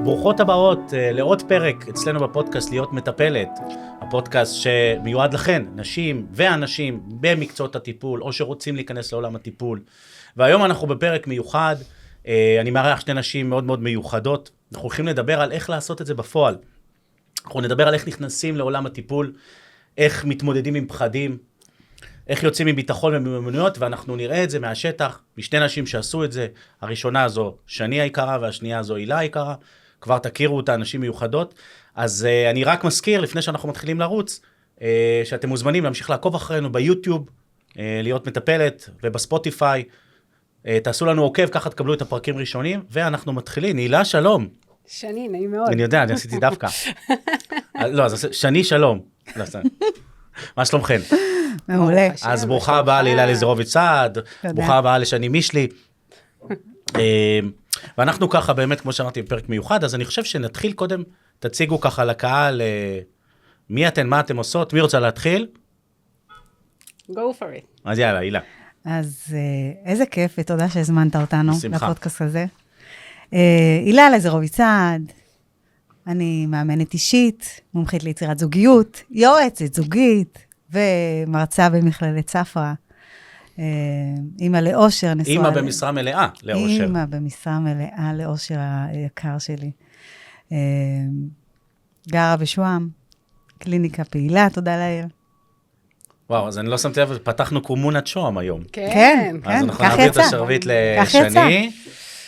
ברוכות הבאות לעוד פרק אצלנו בפודקאסט להיות מטפלת, הפודקאסט שמיועד לכן, נשים ואנשים במקצועות הטיפול, או שרוצים להיכנס לעולם הטיפול. והיום אנחנו בפרק מיוחד, אני מארח שתי נשים מאוד מאוד מיוחדות, אנחנו הולכים לדבר על איך לעשות את זה בפועל. אנחנו נדבר על איך נכנסים לעולם הטיפול, איך מתמודדים עם פחדים, איך יוצאים מביטחון ומיומנויות, ואנחנו נראה את זה מהשטח, משתי נשים שעשו את זה. הראשונה זו שני היקרה, והשנייה זו הילה היקרה. כבר תכירו אותה, נשים מיוחדות. אז אני רק מזכיר, לפני שאנחנו מתחילים לרוץ, שאתם מוזמנים להמשיך לעקוב אחרינו ביוטיוב, להיות מטפלת, ובספוטיפיי. תעשו לנו עוקב, ככה תקבלו את הפרקים ראשונים, ואנחנו מתחילים. הילה, שלום. שני, נעים מאוד. אני יודע, אני עשיתי דווקא. לא, אז שני, שלום. מה שלומכן? מעולה. אז ברוכה הבאה להילה לזרוביץ-סעד, ברוכה הבאה לשני מישלי. ואנחנו ככה באמת, כמו שאמרתי, בפרק מיוחד, אז אני חושב שנתחיל קודם, תציגו ככה לקהל, מי אתן, מה אתן עושות, מי רוצה להתחיל? Go for it. אז יאללה, הילה. אז איזה כיף, ותודה שהזמנת אותנו בשמחה. לפודקאסט הזה. הילה לזרוביץ-סעד, אני מאמנת אישית, מומחית ליצירת זוגיות, יועצת זוגית, ומרצה במכללת ספרא. אימא לאושר, נשואה. אימא במשרה מלאה לאושר. אימא במשרה מלאה לאושר היקר שלי. גרה בשוהם, קליניקה פעילה, תודה לאל. וואו, אז אני לא שמתי לב, פתחנו קומונת שוהם היום. כן, אז אנחנו כך נעביר את יצא. השרביט כך יצא. לשני.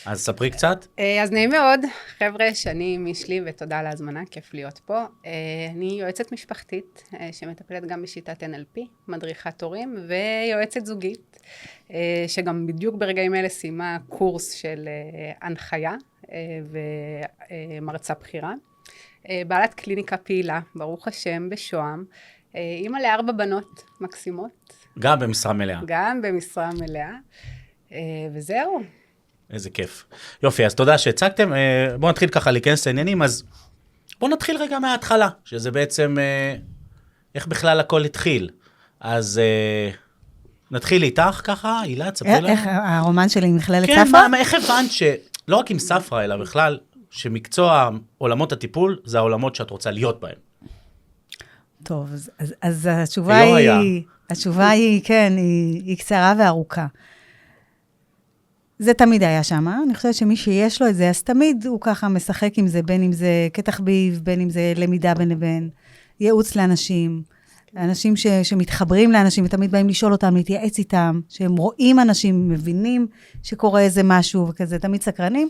אז ספרי קצת. אז נעים מאוד, חבר'ה, שני מישלי, ותודה על ההזמנה, כיף להיות פה. אני יועצת משפחתית, שמטפלת גם בשיטת NLP, מדריכת הורים, ויועצת זוגית, שגם בדיוק ברגעים אלה סיימה קורס של הנחיה, ומרצה בחירה. בעלת קליניקה פעילה, ברוך השם, בשוהם, אימא ל4 בנות מקסימות. גם במשרה מלאה. גם במשרה מלאה, וזהו. איזה כיף. יופי, אז תודה שהצגתם. בואו נתחיל ככה להיכנס לעניינים, אז בואו נתחיל רגע מההתחלה, שזה בעצם איך בכלל הכל התחיל. אז נתחיל איתך ככה, הילה, תספרי לנו. איך הרומן שלי עם מכללת כן, ספרא? איך הבנת שלא רק עם ספרא, אלא בכלל, שמקצוע עולמות הטיפול, זה העולמות שאת רוצה להיות בהם. טוב, אז התשובה היא, כן, היא קצרה וארוכה. זה תמיד היה שם, אני חושבת שמי שיש לו את זה, אז תמיד הוא ככה משחק עם זה, בין אם זה כתחביב, בין אם זה למידה בין לבין, ייעוץ לאנשים, אנשים שמתחברים לאנשים, ותמיד באים לשאול אותם, להתייעץ איתם, שהם רואים אנשים, מבינים שקורה איזה משהו וכזה, תמיד סקרנים.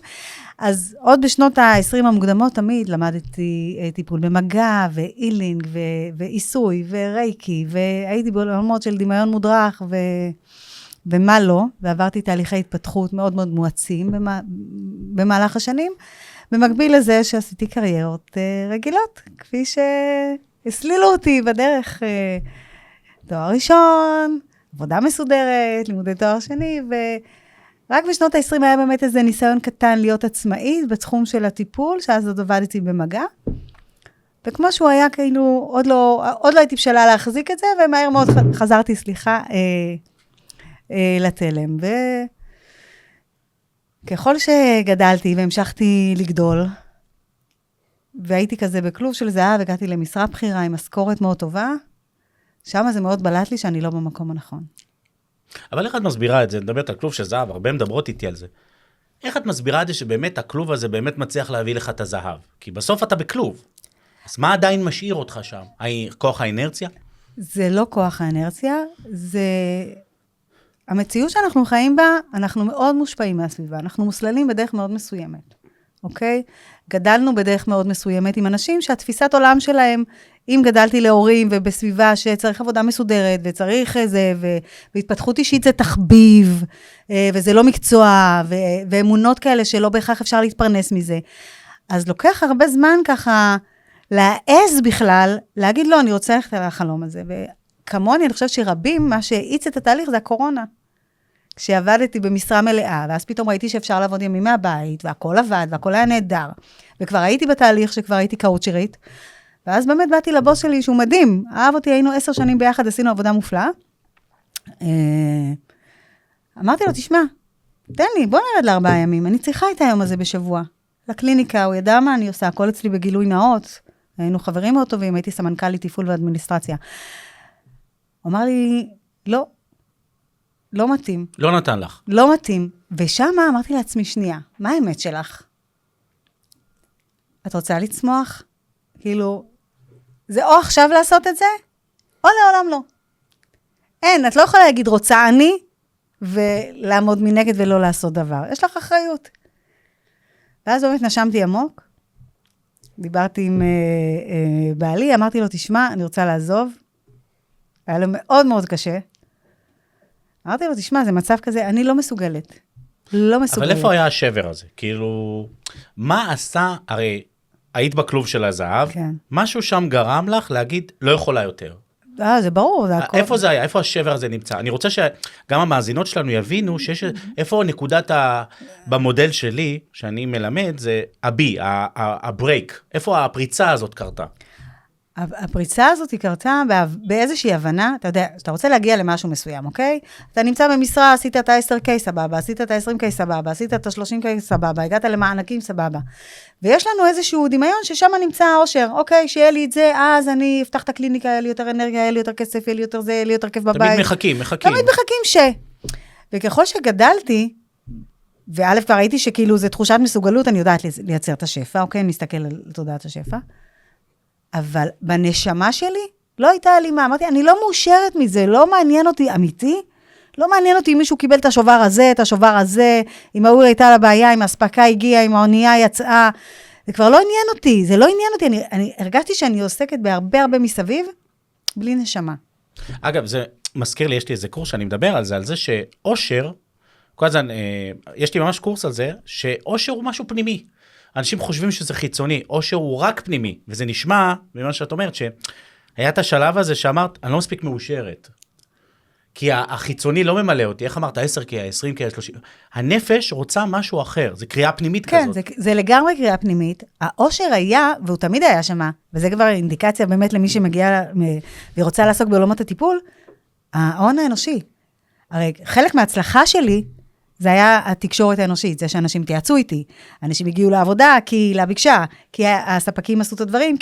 אז עוד בשנות ה-20 המוקדמות, תמיד למדתי טיפול במגע, ואילינג, ועיסוי, ורייקי, והייתי בעולמות של דמיון מודרך, ומה לא, ועברתי תהליכי התפתחות מאוד מאוד מואצים במהלך השנים, במקביל לזה שעשיתי קריירות רגילות, כפי שהסלילו אותי בדרך תואר ראשון, עבודה מסודרת, לימודי תואר שני, ורק בשנות ה-20 היה באמת איזה ניסיון קטן להיות עצמאית בתחום של הטיפול, שאז עוד עבדתי במגע, וכמו שהוא היה כאילו, עוד לא הייתי בשלה להחזיק את זה, ומהר מאוד חזרתי, לתלם, וככל שגדלתי והמשכתי לגדול, והייתי כזה בכלוב של זהב, הגעתי למשרה בחירה עם משכורת מאוד טובה, שם זה מאוד בלט לי שאני לא במקום הנכון. אבל איך את מסבירה את זה? מדברת על כלוב של זהב, הרבה מדברות איתי על זה. איך את מסבירה את זה שבאמת הכלוב הזה באמת מצליח להביא לך את הזהב? כי בסוף אתה בכלוב. אז מה עדיין משאיר אותך שם? כוח האנרציה? זה לא כוח האנרציה, זה המציאות שאנחנו חיים בה, אנחנו מאוד מושפעים מהסביבה, אנחנו מוסללים בדרך מאוד מסוימת, אוקיי? גדלנו בדרך מאוד מסוימת עם אנשים שהתפיסת עולם שלהם, אם גדלתי להורים ובסביבה שצריך עבודה מסודרת, וצריך איזה, והתפתחות אישית זה תחביב, וזה לא מקצוע, ואמונות כאלה שלא בהכרח אפשר להתפרנס מזה. אז לוקח הרבה זמן ככה, להעז בכלל, להגיד לא, אני רוצה ללכת על החלום הזה, כמוני, אני חושבת שרבים, מה שהאיץ את התהליך זה הקורונה. כשעבדתי במשרה מלאה, ואז פתאום ראיתי שאפשר לעבוד ימים מהבית, והכל עבד, והכל היה נהדר. וכבר הייתי בתהליך שכבר הייתי קאוצ'רית, ואז באמת באתי לבוס שלי שהוא מדהים. אהב אותי, היינו 10 שנים ביחד, עשינו עבודה מופלאה. אמרתי לו, תשמע, תן לי, בוא נרד ל4 ימים, אני צריכה את היום הזה בשבוע. לקליניקה, הוא ידע מה אני עושה, הכל אצלי בגילוי נאות, היינו חברים מאוד טובים, הייתי סמנכ"לית תפעול ואדמיניסטרציה. הוא אמר לי, לא מתאים. לא נתן לך. לא מתאים. ושם אמרתי לעצמי, שנייה, מה האמת שלך? את רוצה לצמוח? כאילו, זה או עכשיו לעשות את זה, או לעולם לא. אין, את לא יכולה להגיד, רוצה אני, ולעמוד מנגד ולא לעשות דבר. יש לך אחריות. ואז באמת נשמתי עמוק, דיברתי עם בעלי, אמרתי לו, תשמע, אני רוצה לעזוב. היה לו מאוד מאוד קשה. אמרתי לו, תשמע, זה מצב כזה, אני לא מסוגלת. לא מסוגלת. אבל איפה היה השבר הזה? כאילו, מה עשה, הרי היית בכלוב של הזהב, כן. משהו שם גרם לך להגיד, לא יכולה יותר. זה ברור, זה הכל. איפה זה היה? איפה השבר הזה נמצא? אני רוצה שגם המאזינות שלנו יבינו שיש, איפה נקודת במודל שלי, שאני מלמד, זה הברייק. איפה הפריצה הזאת קרתה? הפריצה הזאת היא קרתה באיזושהי הבנה, אתה יודע, אתה רוצה להגיע למשהו מסוים, אוקיי? אתה נמצא במשרה, עשית את ה-10K סבבה, עשית את ה-20K סבבה, עשית את ה-30K סבבה, הגעת למענקים סבבה. ויש לנו איזשהו דמיון ששם נמצא האושר, אוקיי, שיהיה לי את זה, אז אני אפתח את הקליניקה, יהיה לי יותר אנרגיה, יהיה לי יותר כסף, יהיה לי יותר זה, יהיה לי יותר כיף בבית. תמיד מחכים. תמיד מחכים וככל שגדלתי, וא' כבר ראיתי שכאילו זה תחושת מסוגלות, אני יודעת לייצר את השפע, אוקיי? נסתכל על תודעת השפע. אבל בנשמה שלי לא הייתה אלימה. אמרתי, אני לא מאושרת מזה, לא מעניין אותי, אמיתי, לא מעניין אותי אם מישהו קיבל את השובר הזה, את השובר הזה, אם ההוא הייתה לה בעיה, אם ההספקה הגיעה, אם האונייה יצאה, זה כבר לא עניין אותי, זה לא עניין אותי, אני הרגשתי שאני עוסקת בהרבה מסביב, בלי נשמה. אגב, זה מזכיר לי, יש לי איזה קורס שאני מדבר על זה שאושר, כל הזמן, יש לי ממש קורס על זה, שאושר הוא משהו פנימי. אנשים חושבים שזה חיצוני, אושר הוא רק פנימי, וזה נשמע, במה שאת אומרת, שהיה את השלב הזה שאמרת, אני לא מספיק מאושרת. כי החיצוני לא ממלא אותי, איך אמרת, 10K, 20K, 30K, הנפש רוצה משהו אחר, זה קריאה פנימית כן, כזאת. כן, זה לגמרי קריאה פנימית, האושר היה, והוא תמיד היה שמה, וזה כבר אינדיקציה באמת למי שמגיע ורוצה לעסוק בעולמות הטיפול, ההון האנושי. הרי חלק מההצלחה שלי, זה היה התקשורת האנושית, זה שאנשים תיעצו איתי, אנשים הגיעו לעבודה כי לה ביקשה, כי הספקים עשו את הדברים,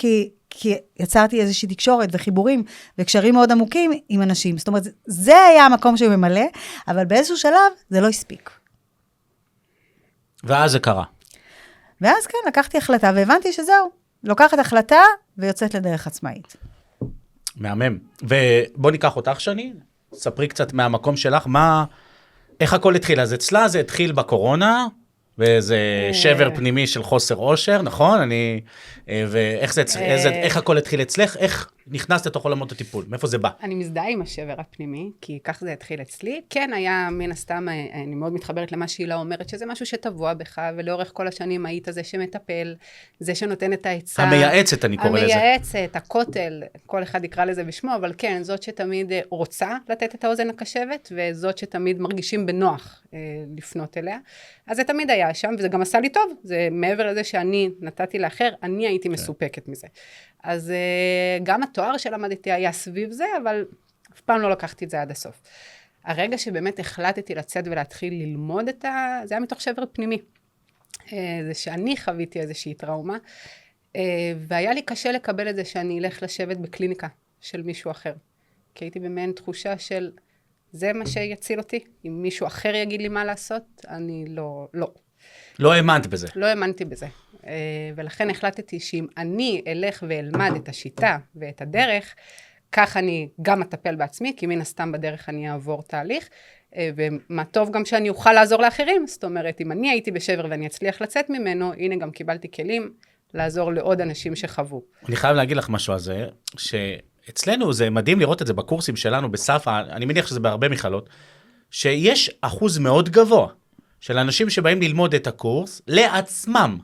כי יצרתי איזושהי תקשורת וחיבורים וקשרים מאוד עמוקים עם אנשים. זאת אומרת, זה היה המקום שממלא, אבל באיזשהו שלב זה לא הספיק. ואז זה קרה. ואז כן, לקחתי החלטה והבנתי שזהו, לוקחת החלטה ויוצאת לדרך עצמאית. מהמם. ובוא ניקח אותך שני, ספרי קצת מהמקום שלך, איך הכל התחיל? אז אצלה זה התחיל בקורונה, ואיזה שבר פנימי של חוסר אושר, נכון? איך הכל התחיל אצלך? איך נכנסת לתוך עולמות הטיפול? מאיפה זה בא? אני מזדהה עם השבר הפנימי, כי כך זה התחיל אצלי. כן, היה מן הסתם, אני מאוד מתחברת למה שהילה אומרת, שזה משהו שטבוע בך, ולאורך כל השנים היית זה שמטפל, זה שנותן את העצה. המייעצת, אני קורא לזה. המייעצת, הכותל, כל אחד יקרא לזה בשמו, אבל כן, זאת שתמיד רוצה לתת את האוזן הקשבת, וזאת שתמיד מרגישים בנוח לפנות אליה. אז זה תמיד היה שם, וזה גם עשה לי טוב. זה מעבר לזה שאני נתתי לאחר, אני הייתי מסופקת מזה. אז גם התואר שלמדתי היה סביב זה, אבל אף פעם לא לקחתי את זה עד הסוף. הרגע שבאמת החלטתי לצאת ולהתחיל ללמוד זה היה מתוך שבר פנימי. זה שאני חוויתי איזושהי טראומה, והיה לי קשה לקבל את זה שאני אלך לשבת בקליניקה של מישהו אחר. כי הייתי במעין תחושה של, זה מה שיציל אותי. אם מישהו אחר יגיד לי מה לעשות, אני לא. לא האמנת בזה. לא האמנתי בזה. ולכן החלטתי שאם אני אלך ואלמד את השיטה ואת הדרך, כך אני גם אטפל בעצמי, כי מן הסתם בדרך אני אעבור תהליך, ומה טוב גם שאני אוכל לעזור לאחרים. זאת אומרת, אם אני הייתי בשבר ואני אצליח לצאת ממנו, הנה גם קיבלתי כלים לעזור לעוד אנשים שחוו. אני חייב להגיד לך משהו על זה, שאצלנו זה מדהים לראות את זה בקורסים שלנו בספה, אני מניח שזה בהרבה מכללות, שיש אחוז מאוד גבוה של אנשים שבאים ללמוד את הקורס לעצמם,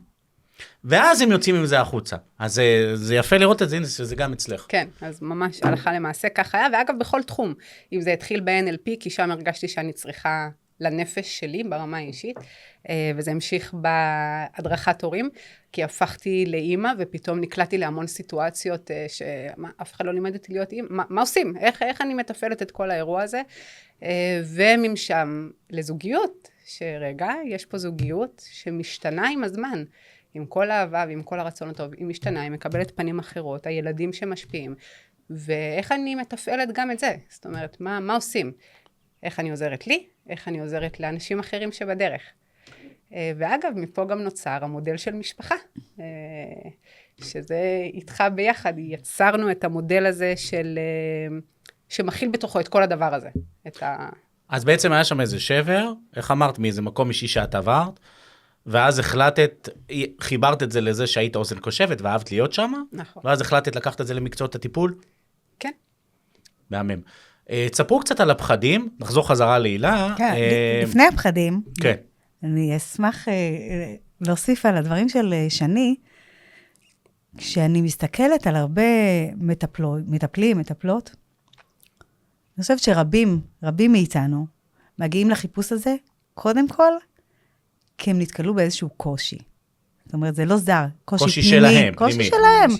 ואז הם יוצאים עם זה החוצה. אז זה יפה לראות את זה, שזה גם אצלך. כן, אז ממש הלכה למעשה כך היה, ואגב בכל תחום, אם זה התחיל ב-NLP, כי שם הרגשתי שאני צריכה לנפש שלי ברמה האישית, וזה המשיך בהדרכת הורים, כי הפכתי לאימא, ופתאום נקלעתי להמון סיטואציות, שאף אחד לא לימד אותי להיות אימא, מה עושים? איך אני מטפלת את כל האירוע הזה? ומשם לזוגיות, שרגע, יש פה זוגיות שמשתנה עם הזמן. עם כל האהבה ועם כל הרצון הטוב, היא משתנה, היא מקבלת פנים אחרות, הילדים שמשפיעים, ואיך אני מתפעלת גם את זה? זאת אומרת, מה עושים? איך אני עוזרת לי? איך אני עוזרת לאנשים אחרים שבדרך? ואגב, מפה גם נוצר המודל של משפחה, שזה איתך ביחד, יצרנו את המודל הזה שמכיל בתוכו את כל הדבר הזה. אז בעצם היה שם איזה שבר, איך אמרת, מאיזה מקום אישי שאת עברת, ואז חיברת את זה לזה שהיית אוזן קושבת, ואהבת להיות שם, נכון. ואז החלטת לקחת את זה למקצועות הטיפול? כן. מהמם. תספרו קצת על הפחדים, נחזור חזרה להילה. כן, לפני הפחדים, כן. אני אשמח להוסיף על הדברים של שני, כשאני מסתכלת על הרבה מטפלים, מטפלות, אני חושבת שרבים מאיתנו מגיעים לחיפוש הזה, קודם כל, כי הם נתקלו באיזשהו קושי. זאת אומרת, זה לא זר, קושי פנימי. שלהם, קושי פנימי. שלהם.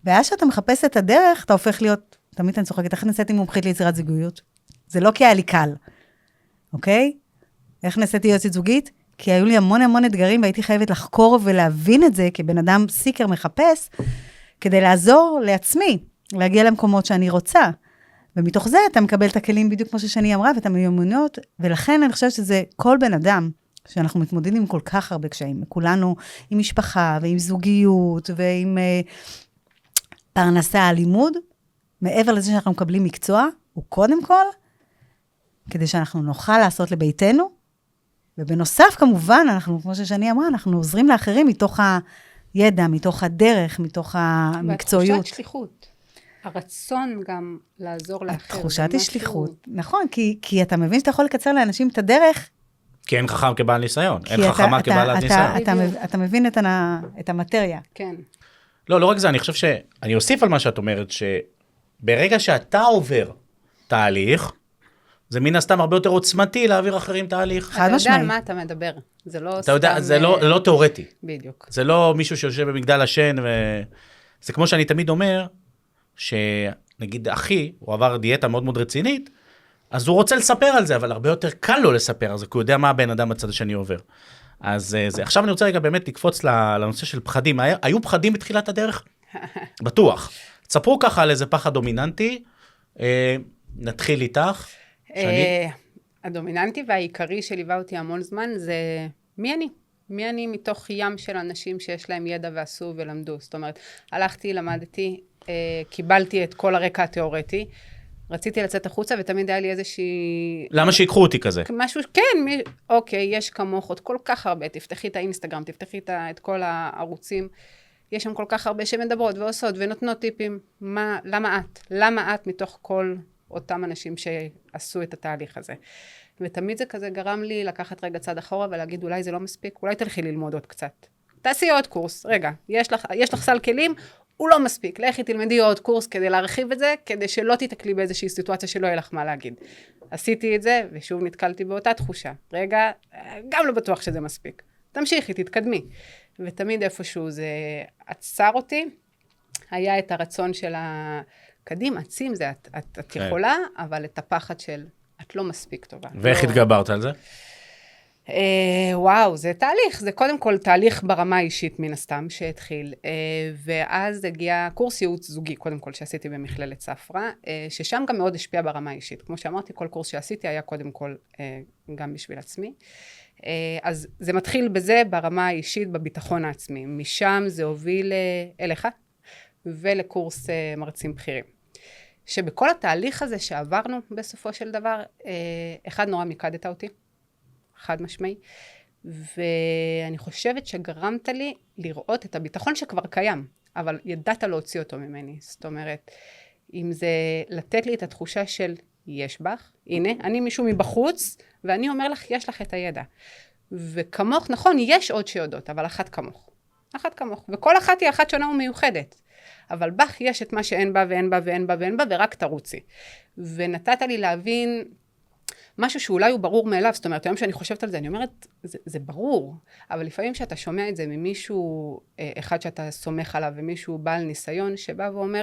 ואז שאתה מחפש את הדרך, אתה הופך להיות, תמיד אני צוחקת, איך נעשיתי מומחית ליצירת זוגיות? זה לא כי היה לי קל, אוקיי? איך נעשיתי יועצת זוגית? כי היו לי המון אתגרים, והייתי חייבת לחקור ולהבין את זה, כבן אדם סיקר מחפש, כדי לעזור לעצמי, להגיע למקומות שאני רוצה. ומתוך זה אתה מקבל את הכלים בדיוק כמו ששני אמרה, ואת המיומנויות, ולכן אני חושבת שזה כל בן אדם, שאנחנו מתמודדים עם כל כך הרבה קשיים, כולנו עם משפחה, ועם זוגיות, ועם פרנסה, לימוד, מעבר לזה שאנחנו מקבלים מקצוע, הוא קודם כל, כדי שאנחנו נוכל לעשות לביתנו, ובנוסף כמובן, אנחנו, כמו ששני אמרה, אנחנו עוזרים לאחרים מתוך הידע, מתוך הדרך, מתוך המקצועיות. והתחושת שליחות. הרצון גם לעזור לאחר. תחושת השליחות, נכון, כי אתה מבין שאתה יכול לקצר לאנשים את הדרך, כי אין חכם כבעל ניסיון, אין חכמה כבעלת ניסיון. אתה מבין את המטריה. כן. לא רק זה, אני חושב אני אוסיף על מה שאת אומרת, שברגע שאתה עובר תהליך, זה מן הסתם הרבה יותר עוצמתי להעביר אחרים תהליך. חד משמעי. אתה יודע על מה אתה מדבר. זה לא סתם... אתה יודע, זה לא תיאורטי. בדיוק. זה לא מישהו שיושב במגדל השן, זה כמו שאני תמיד אומר, שנגיד אחי, הוא עבר דיאטה מאוד מאוד רצינית, אז הוא רוצה לספר על זה, אבל הרבה יותר קל לו לספר על זה, כי הוא יודע מה הבן אדם בצד השני עובר. אז עכשיו אני רוצה רגע באמת לקפוץ לנושא של פחדים. היו פחדים בתחילת הדרך? בטוח. תספרו ככה על איזה פחד דומיננטי. נתחיל איתך. הדומיננטי והעיקרי שליווה אותי המון זמן זה מי אני? מי אני מתוך ים של אנשים שיש להם ידע ועשו ולמדו. זאת אומרת, הלכתי, למדתי, קיבלתי את כל הרקע התיאורטי, רציתי לצאת החוצה ותמיד היה לי איזושהי... למה שיקחו אותי כזה? משהו, כן, אוקיי, יש כמוך עוד כל כך הרבה, תפתחי את האינסטגרם, תפתחי את כל הערוצים, יש שם כל כך הרבה שמדברות ועושות ונותנות טיפים, למה את מתוך כל אותם אנשים שעשו את התהליך הזה. ותמיד זה כזה גרם לי לקחת רגע צד אחורה ולהגיד, אולי זה לא מספיק, אולי תלכי ללמוד עוד קצת. תעשי עוד קורס, רגע, יש לך סל כלים, הוא לא מספיק, לכי תלמדי עוד קורס כדי להרחיב את זה, כדי שלא תתקלי באיזושהי סיטואציה שלא יהיה לך מה להגיד. עשיתי את זה, ושוב נתקלתי באותה תחושה. רגע, גם לא בטוח שזה מספיק. תמשיכי, תתקדמי. ותמיד איפשהו זה עצר אותי, היה את הרצון של קדימה, עצים, זה את יכולה, אבל את הפחד של את לא מספיק טובה. ואיך התגברת על זה? וואו, זה תהליך, זה קודם כל תהליך ברמה האישית מן הסתם שהתחיל, ואז הגיע קורס ייעוץ זוגי, קודם כל שעשיתי במכללת ספרא, ששם גם מאוד השפיע ברמה האישית. כמו שאמרתי, כל קורס שעשיתי היה קודם כל גם בשביל עצמי. אז זה מתחיל בזה ברמה האישית, בביטחון העצמי. משם זה הוביל אליך ולקורס מרצים בכירים. שבכל התהליך הזה שעברנו בסופו של דבר, אחד נורא מיקדת אותי. חד משמעי, ואני חושבת שגרמת לי לראות את הביטחון שכבר קיים, אבל ידעת להוציא אותו ממני. זאת אומרת, אם זה לתת לי את התחושה של יש בך, הנה, אני מישהו מבחוץ, ואני אומר לך, יש לך את הידע. וכמוך, נכון, יש עוד שיודעות, אבל אחת כמוך. אחת כמוך. וכל אחת היא אחת שונה ומיוחדת. אבל בך יש את מה שאין בה ואין בה ואין בה ואין בה, ורק תרוצי. ונתת לי להבין משהו שאולי הוא ברור מאליו, זאת אומרת, היום שאני חושבת על זה, אני אומרת, זה ברור, אבל לפעמים שאתה שומע את זה ממישהו, אחד שאתה סומך עליו, ומישהו בעל ניסיון, שבא ואומר,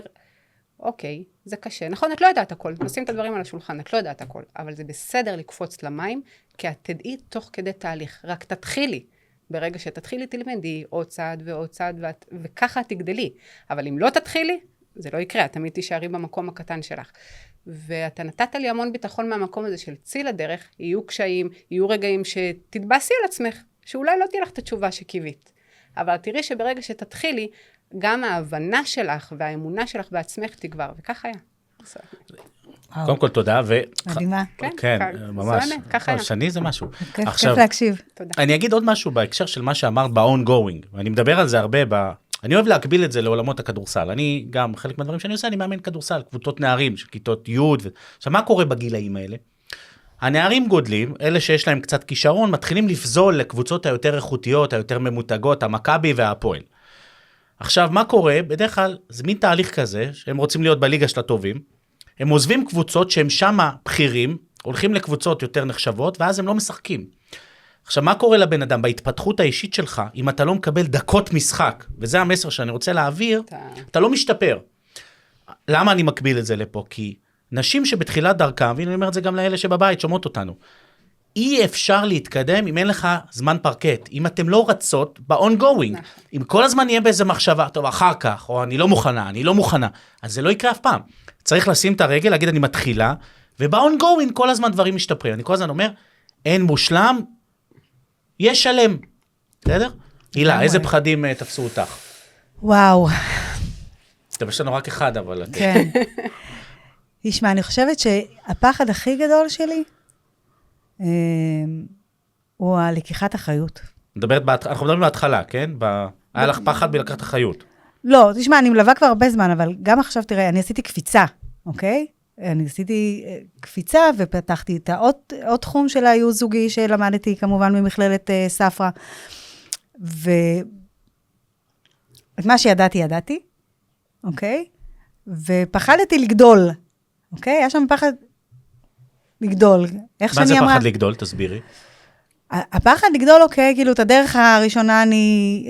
אוקיי, זה קשה, נכון, את לא יודעת הכל, נשים את הדברים על השולחן, את לא יודעת הכל, אבל זה בסדר לקפוץ למים, כי את תדעי תוך כדי תהליך, רק תתחילי, ברגע שתתחילי, תלמדי עוד צעד ועוד צעד, וככה תגדלי. אבל אם לא תתחילי, זה לא יקרה, את תמיד תישארי במקום הקטן שלך. ואתה נתת לי המון ביטחון מהמקום הזה של צאי לדרך, יהיו קשיים, יהיו רגעים שתתבאסי על עצמך, שאולי לא תהיה לך את התשובה שקיווית. אבל תראי שברגע שתתחילי, גם ההבנה שלך והאמונה שלך בעצמך תגבר, וכך היה. קודם כל תודה, מדהימה. כן, ממש. ככה היה. שני זה משהו. כיף להקשיב. תודה. אני אגיד עוד משהו בהקשר של מה שאמרת ב-ongoing, ואני מדבר על זה הרבה אני אוהב להקביל את זה לעולמות הכדורסל. אני גם, חלק מהדברים שאני עושה, אני מאמן כדורסל, קבוצות נערים של כיתות י' עכשיו, מה קורה בגילאים האלה? הנערים גודלים, אלה שיש להם קצת כישרון, מתחילים לפזול לקבוצות היותר איכותיות, היותר ממותגות, המכבי והפועל. עכשיו, מה קורה? בדרך כלל, זה מין תהליך כזה, שהם רוצים להיות בליגה של הטובים, הם עוזבים קבוצות שהם שמה בכירים, הולכים לקבוצות יותר נחשבות, ואז הם לא משחקים. עכשיו, מה קורה לבן אדם? בהתפתחות האישית שלך, אם אתה לא מקבל דקות משחק, וזה המסר שאני רוצה להעביר, אתה לא משתפר. למה אני מקביל את זה לפה? כי נשים שבתחילת דרכם, ואני אומר את זה גם לאלה שבבית, שומעות אותנו, אי אפשר להתקדם אם אין לך זמן פרקט. אם אתם לא רצות, ב-ongoing, אם כל הזמן יהיה באיזה מחשבה, טוב, אחר כך, או אני לא מוכנה, אז זה לא יקרה אף פעם. צריך לשים את הרגל, להגיד אני מתחילה, וב-ongoing כל הזמן דברים משתפרים. אני כל הזמן אומר, אין מושלם, יש שלם. בסדר? הילה, איזה פחדים תפסו אותך? וואו. טוב, יש לנו רק אחד, אבל... כן. תשמע, אני חושבת שהפחד הכי גדול שלי, הוא הלקיחת אחריות. אנחנו מדברים בהתחלה, כן? היה לך פחד בלקחת אחריות. לא, תשמע, אני מלווה כבר הרבה זמן, אבל גם עכשיו, תראה, אני עשיתי קפיצה, אוקיי? אני עשיתי קפיצה ופתחתי את עוד תחום של הייעוץ זוגי שלמדתי כמובן ממכללת ספרא. ואת מה שידעתי, אוקיי? ופחדתי לגדול, אוקיי? היה שם פחד לגדול. מה זה פחד לגדול? תסבירי. הפחד לגדול, אוקיי, כאילו את הדרך הראשונה אני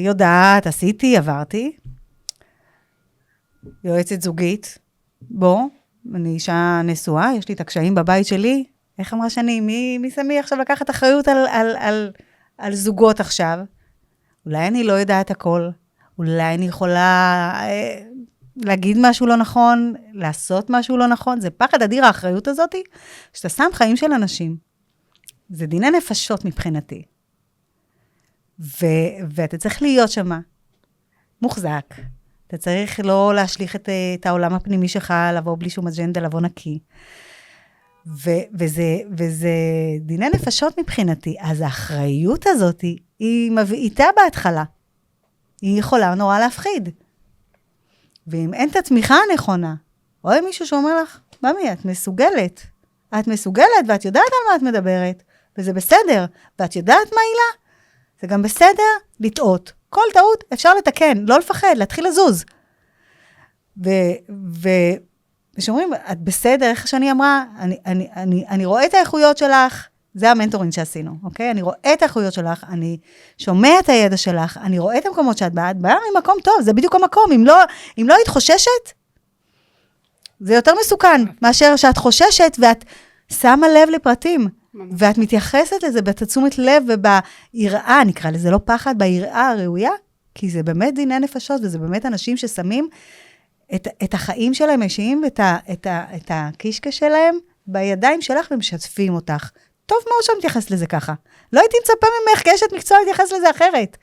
יודעת, עשיתי, עברתי. יועצת זוגית, אני אישה נשואה, יש לי את הקשיים בבית שלי. איך אמרה שני, מי שמי עכשיו לקחת אחריות על זוגות עכשיו? אולי אני לא יודעת הכל, אולי אני יכולה להגיד משהו לא נכון, לעשות משהו לא נכון. זה פחד אדיר האחריות הזאת, שאתה שם חיים של אנשים. זה דיני נפשות מבחינתי. ואתה צריך להיות שמה, מוחזק. אתה צריך לא להשליך את העולם הפנימי שלך, לבוא בלי שום אג'נדה, לבוא נקי. וזה דיני נפשות מבחינתי. אז האחריות הזאת, היא מבעיטה בהתחלה. היא יכולה נורא להפחיד. ואם אין את התמיכה הנכונה, או מישהו שאומר לך, ממי, את מסוגלת. את מסוגלת, ואת יודעת על מה את מדברת, וזה בסדר, ואת יודעת מה היא לה? זה גם בסדר לטעות. כל טעות אפשר לתקן, לא לפחד, להתחיל לזוז. ושאומרים, את בסדר, איך שאני אמרה, אני רואה את האיכויות שלך, זה המנטורין שעשינו, אוקיי? אני רואה את האיכויות שלך, אני שומע את הידע שלך, אני רואה את המקומות שאת באה ממקום טוב, זה בדיוק המקום, אם לא היית חוששת, זה יותר מסוכן, מאשר שאת חוששת, ואת שמה לב לפרטים, ואת מתייחסת לזה בתשומת לב וביראה, נקרא לזה לא פחד, ביראה הראויה, כי זה באמת דיני נפשות, וזה באמת אנשים ששמים את החיים שלהם האישיים, את הקישקע שלהם, בידיים שלך ומשתפים אותך. טוב מאוד שאני מתייחס לזה ככה. לא הייתי מצפה ממך כאשת מקצוע להתייחס לזה אחרת.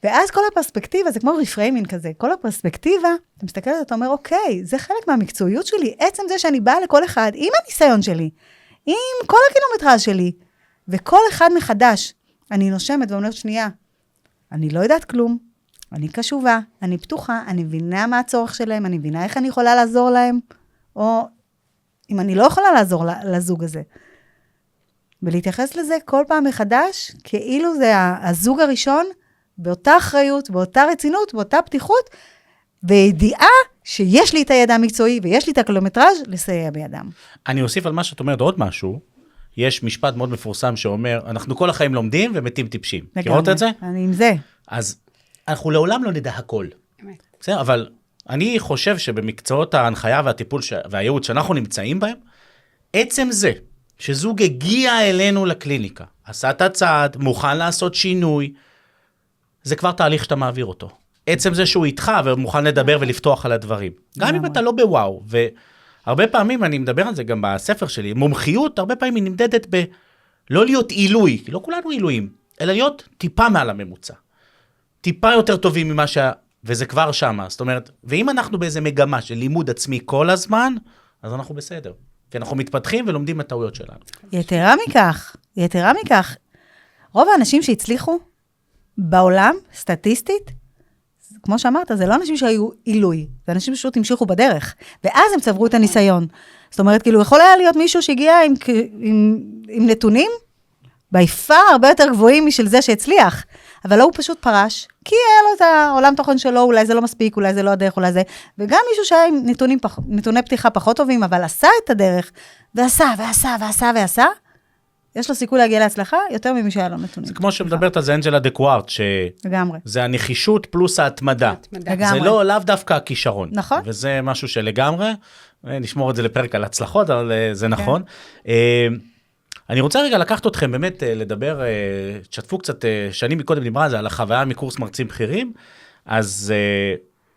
ואז כל הפרספקטיבה, זה כמו ריפריימינג כזה, כל הפרספקטיבה, אתה מסתכל על זה, אתה אומר, אוקיי, זה חלק מהמקצועיות שלי, עצם זה שאני באה לכל אחד, עם הניסיון שלי, עם כל הקילומטרז שלי, וכל אחד מחדש, אני נושמת ואומרת, שנייה, אני לא יודעת כלום, אני קשובה, אני פתוחה, אני מבינה מה הצורך שלהם, אני מבינה איך אני יכולה לעזור להם, או אם אני לא יכולה לעזור לזוג הזה. ולהתייחס לזה כל פעם מחדש, כאילו זה הזוג הראשון, באותה אחריות, באותה רצינות, באותה פתיחות, וידיעה שיש לי את הידע המקצועי, ויש לי את הקילומטרז' לסייע בידם. אני אוסיף על מה שאת אומרת עוד משהו, יש משפט מאוד מפורסם שאומר, אנחנו כל החיים לומדים ומתים טיפשים. מכירות את זה? אני עם זה. אז אנחנו לעולם לא נדע הכל. בסדר, אבל אני חושב שבמקצועות ההנחיה והטיפול והייעוץ שאנחנו נמצאים בהם, עצם זה שזוג הגיע אלינו לקליניקה, עשה את הצעד, מוכן לעשות שינוי, זה כבר תהליך שאתה מעביר אותו. עצם זה שהוא איתך ומוכן לדבר ולפתוח על הדברים. גם אם אתה לא בוואו, והרבה פעמים אני מדבר על זה גם בספר שלי, מומחיות הרבה פעמים היא נמדדת לא להיות עילוי, כי לא כולנו עילויים, אלא להיות טיפה מעל הממוצע. טיפה יותר טובים ממה וזה כבר שמה. זאת אומרת, ואם אנחנו באיזה מגמה של לימוד עצמי כל הזמן, אז אנחנו בסדר. כי אנחנו מתפתחים ולומדים את הטעויות שלנו. יתרה מכך, רוב האנשים שהצליחו בעולם, סטטיסטית, כמו שאמרת, זה לא אנשים שהיו עילוי, זה אנשים שפשוט המשיכו בדרך, ואז הם צברו את הניסיון. זאת אומרת, כאילו, יכול היה להיות מישהו שהגיע עם נתונים, ביפר הרבה יותר גבוהים משל זה שהצליח, אבל לא הוא פשוט פרש, כי היה לו את העולם תוכן שלו, אולי זה לא מספיק, אולי זה לא הדרך, אולי זה, וגם מישהו שהיה עם נתוני פתיחה פחות טובים, אבל עשה את הדרך, ועשה, יש לו סיכוי להגיע להצלחה, יותר ממי שהיה לו נתונים. זה כמו שמדברת על זה אנג'לה דקוארט, זה הנחישות פלוס ההתמדה. זה לאו דווקא הכישרון. נכון. וזה משהו שלגמרי, נשמור את זה לפרק על הצלחות, אבל זה נכון. אני רוצה רגע לקחת אתכם באמת לדבר, תשתפו קצת, שנים מקודם דיברה על זה, על החוויה מקורס מרצים בכירים, אז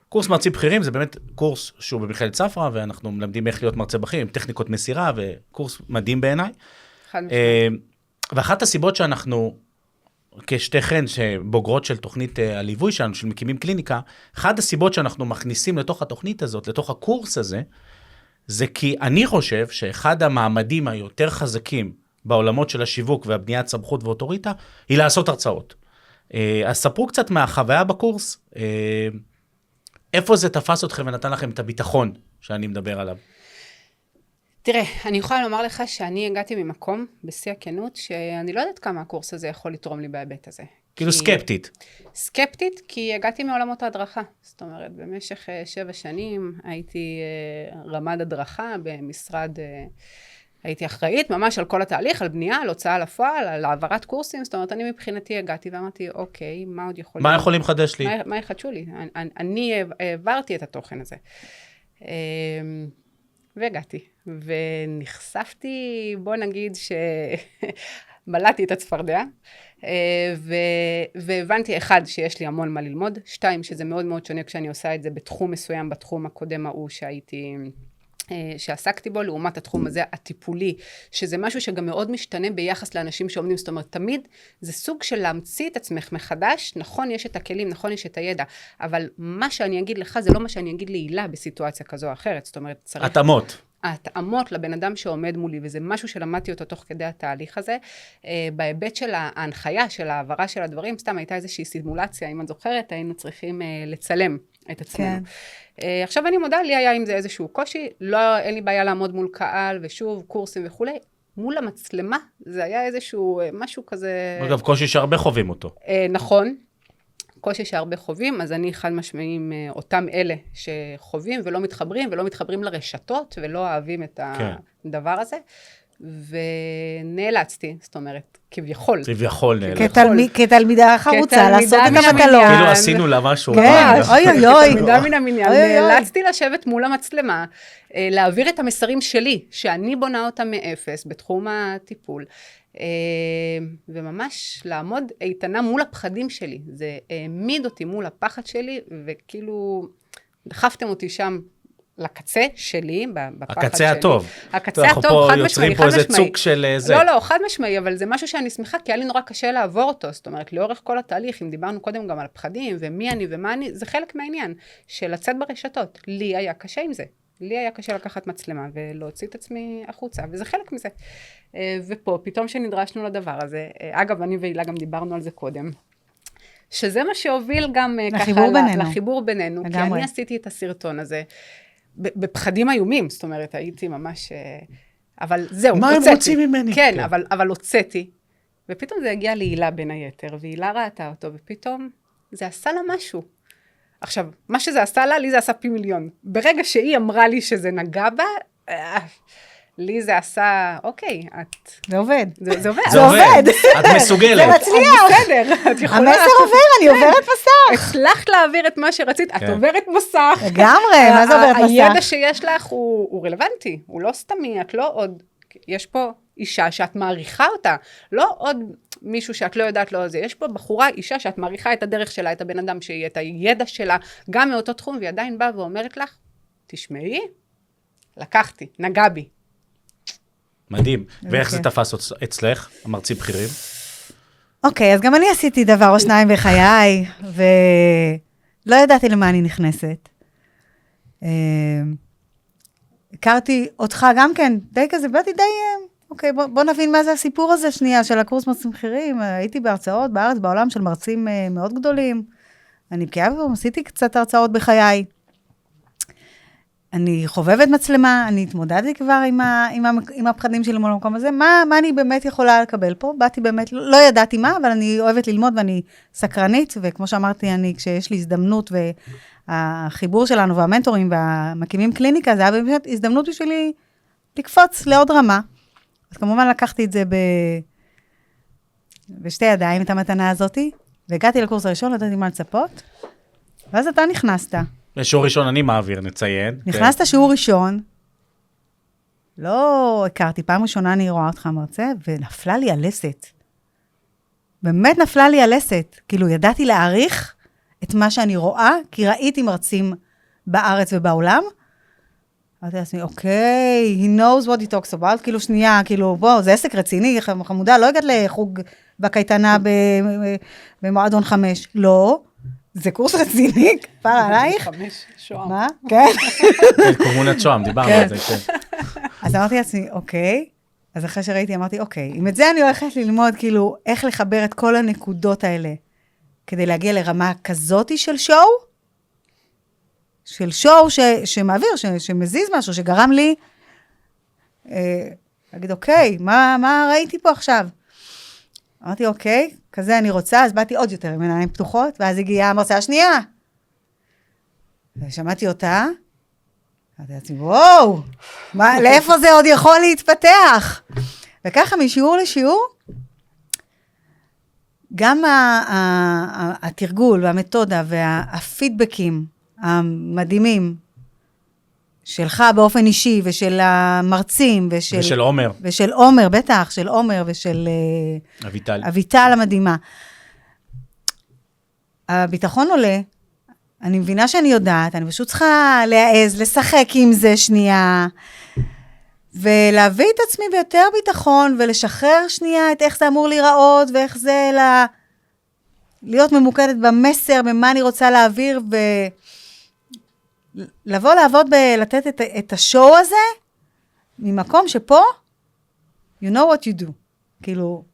קורס מרצים בכירים זה באמת קורס שהוא במכללת ספרא, ואנחנו מלמדים איך להיות מרצה בכיר, עם טכניקות מסירה, וקורס מדהים בעיניי. ואחת הסיבות שאנחנו, כשתיכן שבוגרות של תוכנית הליווי שלנו, של מקימים קליניקה, אחת הסיבות שאנחנו מכניסים לתוך התוכנית הזאת, לתוך הקורס הזה, זה כי אני חושב שאחד המעמדים היותר חזקים בעולמות של השיווק והבניית סמכות ואוטוריטה, היא לעשות הרצאות. אז ספרו קצת מהחוויה בקורס, איפה זה תפס אתכם ונתן לכם את הביטחון שאני מדבר עליו? תראה, אני יכולה לומר לך שאני הגעתי ממקום, בשיא הכנות, שאני לא יודעת כמה הקורס הזה יכול לתרום לי בהיבט הזה. כאילו סקפטית. סקפטית, כי הגעתי מעולמות ההדרכה. זאת אומרת, במשך 7 שנים הייתי רמ"ד הדרכה במשרד, הייתי אחראית ממש על כל התהליך, על בנייה, על הוצאה לפועל, על העברת קורסים. זאת אומרת, אני מבחינתי הגעתי ואמרתי, אוקיי, מה עוד יכול להיות? מה יכולים לחדש לי? מה יחדשו לי? אני העברתי את התוכן הזה. והגעתי, ונחשפתי, בוא נגיד שבלעתי את הצפרדע, והבנתי, 1, שיש לי המון מה ללמוד, 2, שזה מאוד מאוד שונה כשאני עושה את זה בתחום מסוים, בתחום הקודם ההוא שעסקתי בו, לעומת התחום הזה הטיפולי, שזה משהו שגם מאוד משתנה ביחס לאנשים שעומדים, זאת אומרת, תמיד זה סוג של להמציא את עצמך מחדש, נכון, יש את הכלים, נכון, יש את הידע, אבל מה שאני אגיד לך, זה לא מה שאני אגיד להילה בסיטואציה כזו או אחרת, זאת אומרת, צריך... התאמות לבן אדם שעומד מולי, וזה משהו שלמדתי אותו תוך כדי התהליך הזה, בהיבט של ההנחיה, של העברה של הדברים, סתם הייתה איזושהי סימולציה, אם את זוכרת, היינו צריכים לצלם את עצמנו. כן. עכשיו אני מודה, לי היה עם זה איזשהו קושי, אין לי בעיה לעמוד מול קהל, ושוב, קורסים וכולי, מול המצלמה, זה היה איזשהו משהו כזה... אגב, קושי שהרבה חווים אותו. נכון. קושי שהרבה חווים, אז אני חד משמעיים אותם אלה שחווים ולא מתחברים לרשתות ולא אוהבים את הדבר הזה, ונאלצתי, זאת אומרת, כביכול כתלמידה חרוצה, לעשות את המטלות. כאילו עשינו לה משהו. תלמידה מן המניין, נאלצתי לשבת מול המצלמה, להעביר את המסרים שלי, שאני בונה אותם מאפס בתחום הטיפול, וממש לעמוד איתנה מול הפחדים שלי. זה העמיד אותי מול הפחד שלי, וכאילו דחפתם אותי שם לקצה שלי, בפחד שלי. הקצה הטוב. הקצה הטוב, חד משמעי. יוצרים פה איזה צוק של זה. לא, חד משמעי, אבל זה משהו שאני שמחה, כי היה לי נורא קשה לעבור אותו. זאת אומרת, לאורך כל התהליך, אם דיברנו קודם גם על פחדים, ומי אני ומה אני, זה חלק מהעניין, של לצאת ברשתות. לי היה קשה עם זה. לי היה קשה לקחת מצלמה ולהוציא את עצמי החוצה, וזה חלק מזה. ופה, פתאום שנדרשנו לדבר הזה, אגב, אני והילה גם דיברנו על זה קודם, שזה מה שהוביל גם לחיבור בינינו, כי אני עשיתי את הסרטון הזה, בפחדים איומים, זאת אומרת, הייתי ממש, אבל זהו, מה הם רוצים ממני? כן, אבל הוצאתי, ופתאום זה הגיע להילה בין היתר, והילה ראתה אותו, ופתאום זה עשה לה משהו. עכשיו, מה שזה עשה לה, לי זה עשה פי מיליון. ברגע שהיא אמרה לי שזה נגע בה, לי זה עשה, אוקיי, זה עובד. זה עובד. זה עובד. את מסוגלת. זה מצליח. בסדר. המסר עובר, אני עוברת מסך. הצלחת להעביר את מה שרצית, את עוברת מסך. לגמרי, מה זה עוברת מסך? הידע שיש לך הוא רלוונטי, הוא לא סתמי, את לא עוד, יש פה אישה שאת מעריכה אותה, לא עוד מישהו שאת לא יודעת לו זה, יש פה בחורה, אישה שאת מעריכה את הדרך שלה, את הבן אדם שיהיה, את הידע שלה, גם מאותו תחום, והיא עדיין באה ואומרת לך, תשמעי, לקחתי, נגע בי. מדהים. ואיך זה תפס אצלך, המרצים בכירים? אוקיי, אז גם אני עשיתי דבר או שניים בחיי, ולא ידעתי למה אני נכנסת. הכרתי אותך גם כן, די כזה, באתי די, אוקיי, בוא נבין מה זה הסיפור הזה שנייה, של הקורס מרצים בכירים. הייתי בהרצאות בארץ, בעולם של מרצים מאוד גדולים. אני בקיאה ועשיתי קצת הרצאות בחיי. אני חובבת מצלמה, אני התמודדתי כבר עם הפחדים שלי מול המקום הזה. מה אני באמת יכולה לקבל פה? באתי באמת, לא ידעתי מה, אבל אני אוהבת ללמוד ואני סקרנית, וכמו שאמרתי, כשיש לי הזדמנות, והחיבור שלנו והמנטורים והמקימים קליניקה, זה היה באמת הזדמנות בשבילי לקפוץ לעוד רמה. אז כמובן לקחתי את זה בשתי ידיים, את המתנה הזאת, והגעתי לקורס הראשון, לא ידעתי מה לצפות, ואז אתה נכנסת. שיעור ראשון אני מעביר, נציין. נכנסת שיעור ראשון, לא הכרתי, פעם ראשונה אני רואה אותך מרצה, ונפלה לי הלסת. באמת נפלה לי הלסת. כאילו, ידעתי להעריך את מה שאני רואה, כי ראיתי מרצים בארץ ובעולם. אמרתי לעצמי, אוקיי, he knows what he talks about, כאילו שנייה, כאילו, בוא, זה עסק רציני, חמודה, לא הגעת לחוג בקייטנה במועדון 5. לא. זה קורס רציני, כבר עלייך? 5 שוהם. מה? כן. כן, קומונת שוהם, דיברנו על זה, כן. אז אמרתי לעצמי, אוקיי, אז אחרי שראיתי, אמרתי, אוקיי, אם את זה אני הולכת ללמוד, כאילו, איך לחבר את כל הנקודות האלה, כדי להגיע לרמה כזאת של שואו שמעביר, שמזיז משהו, שגרם לי, להגיד, אוקיי, מה ראיתי פה עכשיו? אמרתי, אוקיי, כזה אני רוצה, אז באתי עוד יותר עם עיניים פתוחות, ואז הגיעה המרצה השנייה. ושמעתי אותה, אמרתי לעצמי, וואו, לאיפה זה עוד יכול להתפתח? וככה משיעור לשיעור, גם התרגול והמתודה והפידבקים המדהימים, שלך באופן אישי, ושל המרצים, ושל עומר. ושל עומר, בטח, של עומר, ושל אביטל המדהימה. הביטחון עולה, אני מבינה שאני יודעת, אני פשוט צריכה להעז, לשחק עם זה שנייה, ולהביא את עצמי ביותר ביטחון, ולשחרר שנייה את איך זה אמור להיראות, ואיך זה להיות ממוקדת במסר, במה אני רוצה להעביר, לבוא לעבוד לתת את השואו הזה, ממקום שפה, you know what you do. כאילו,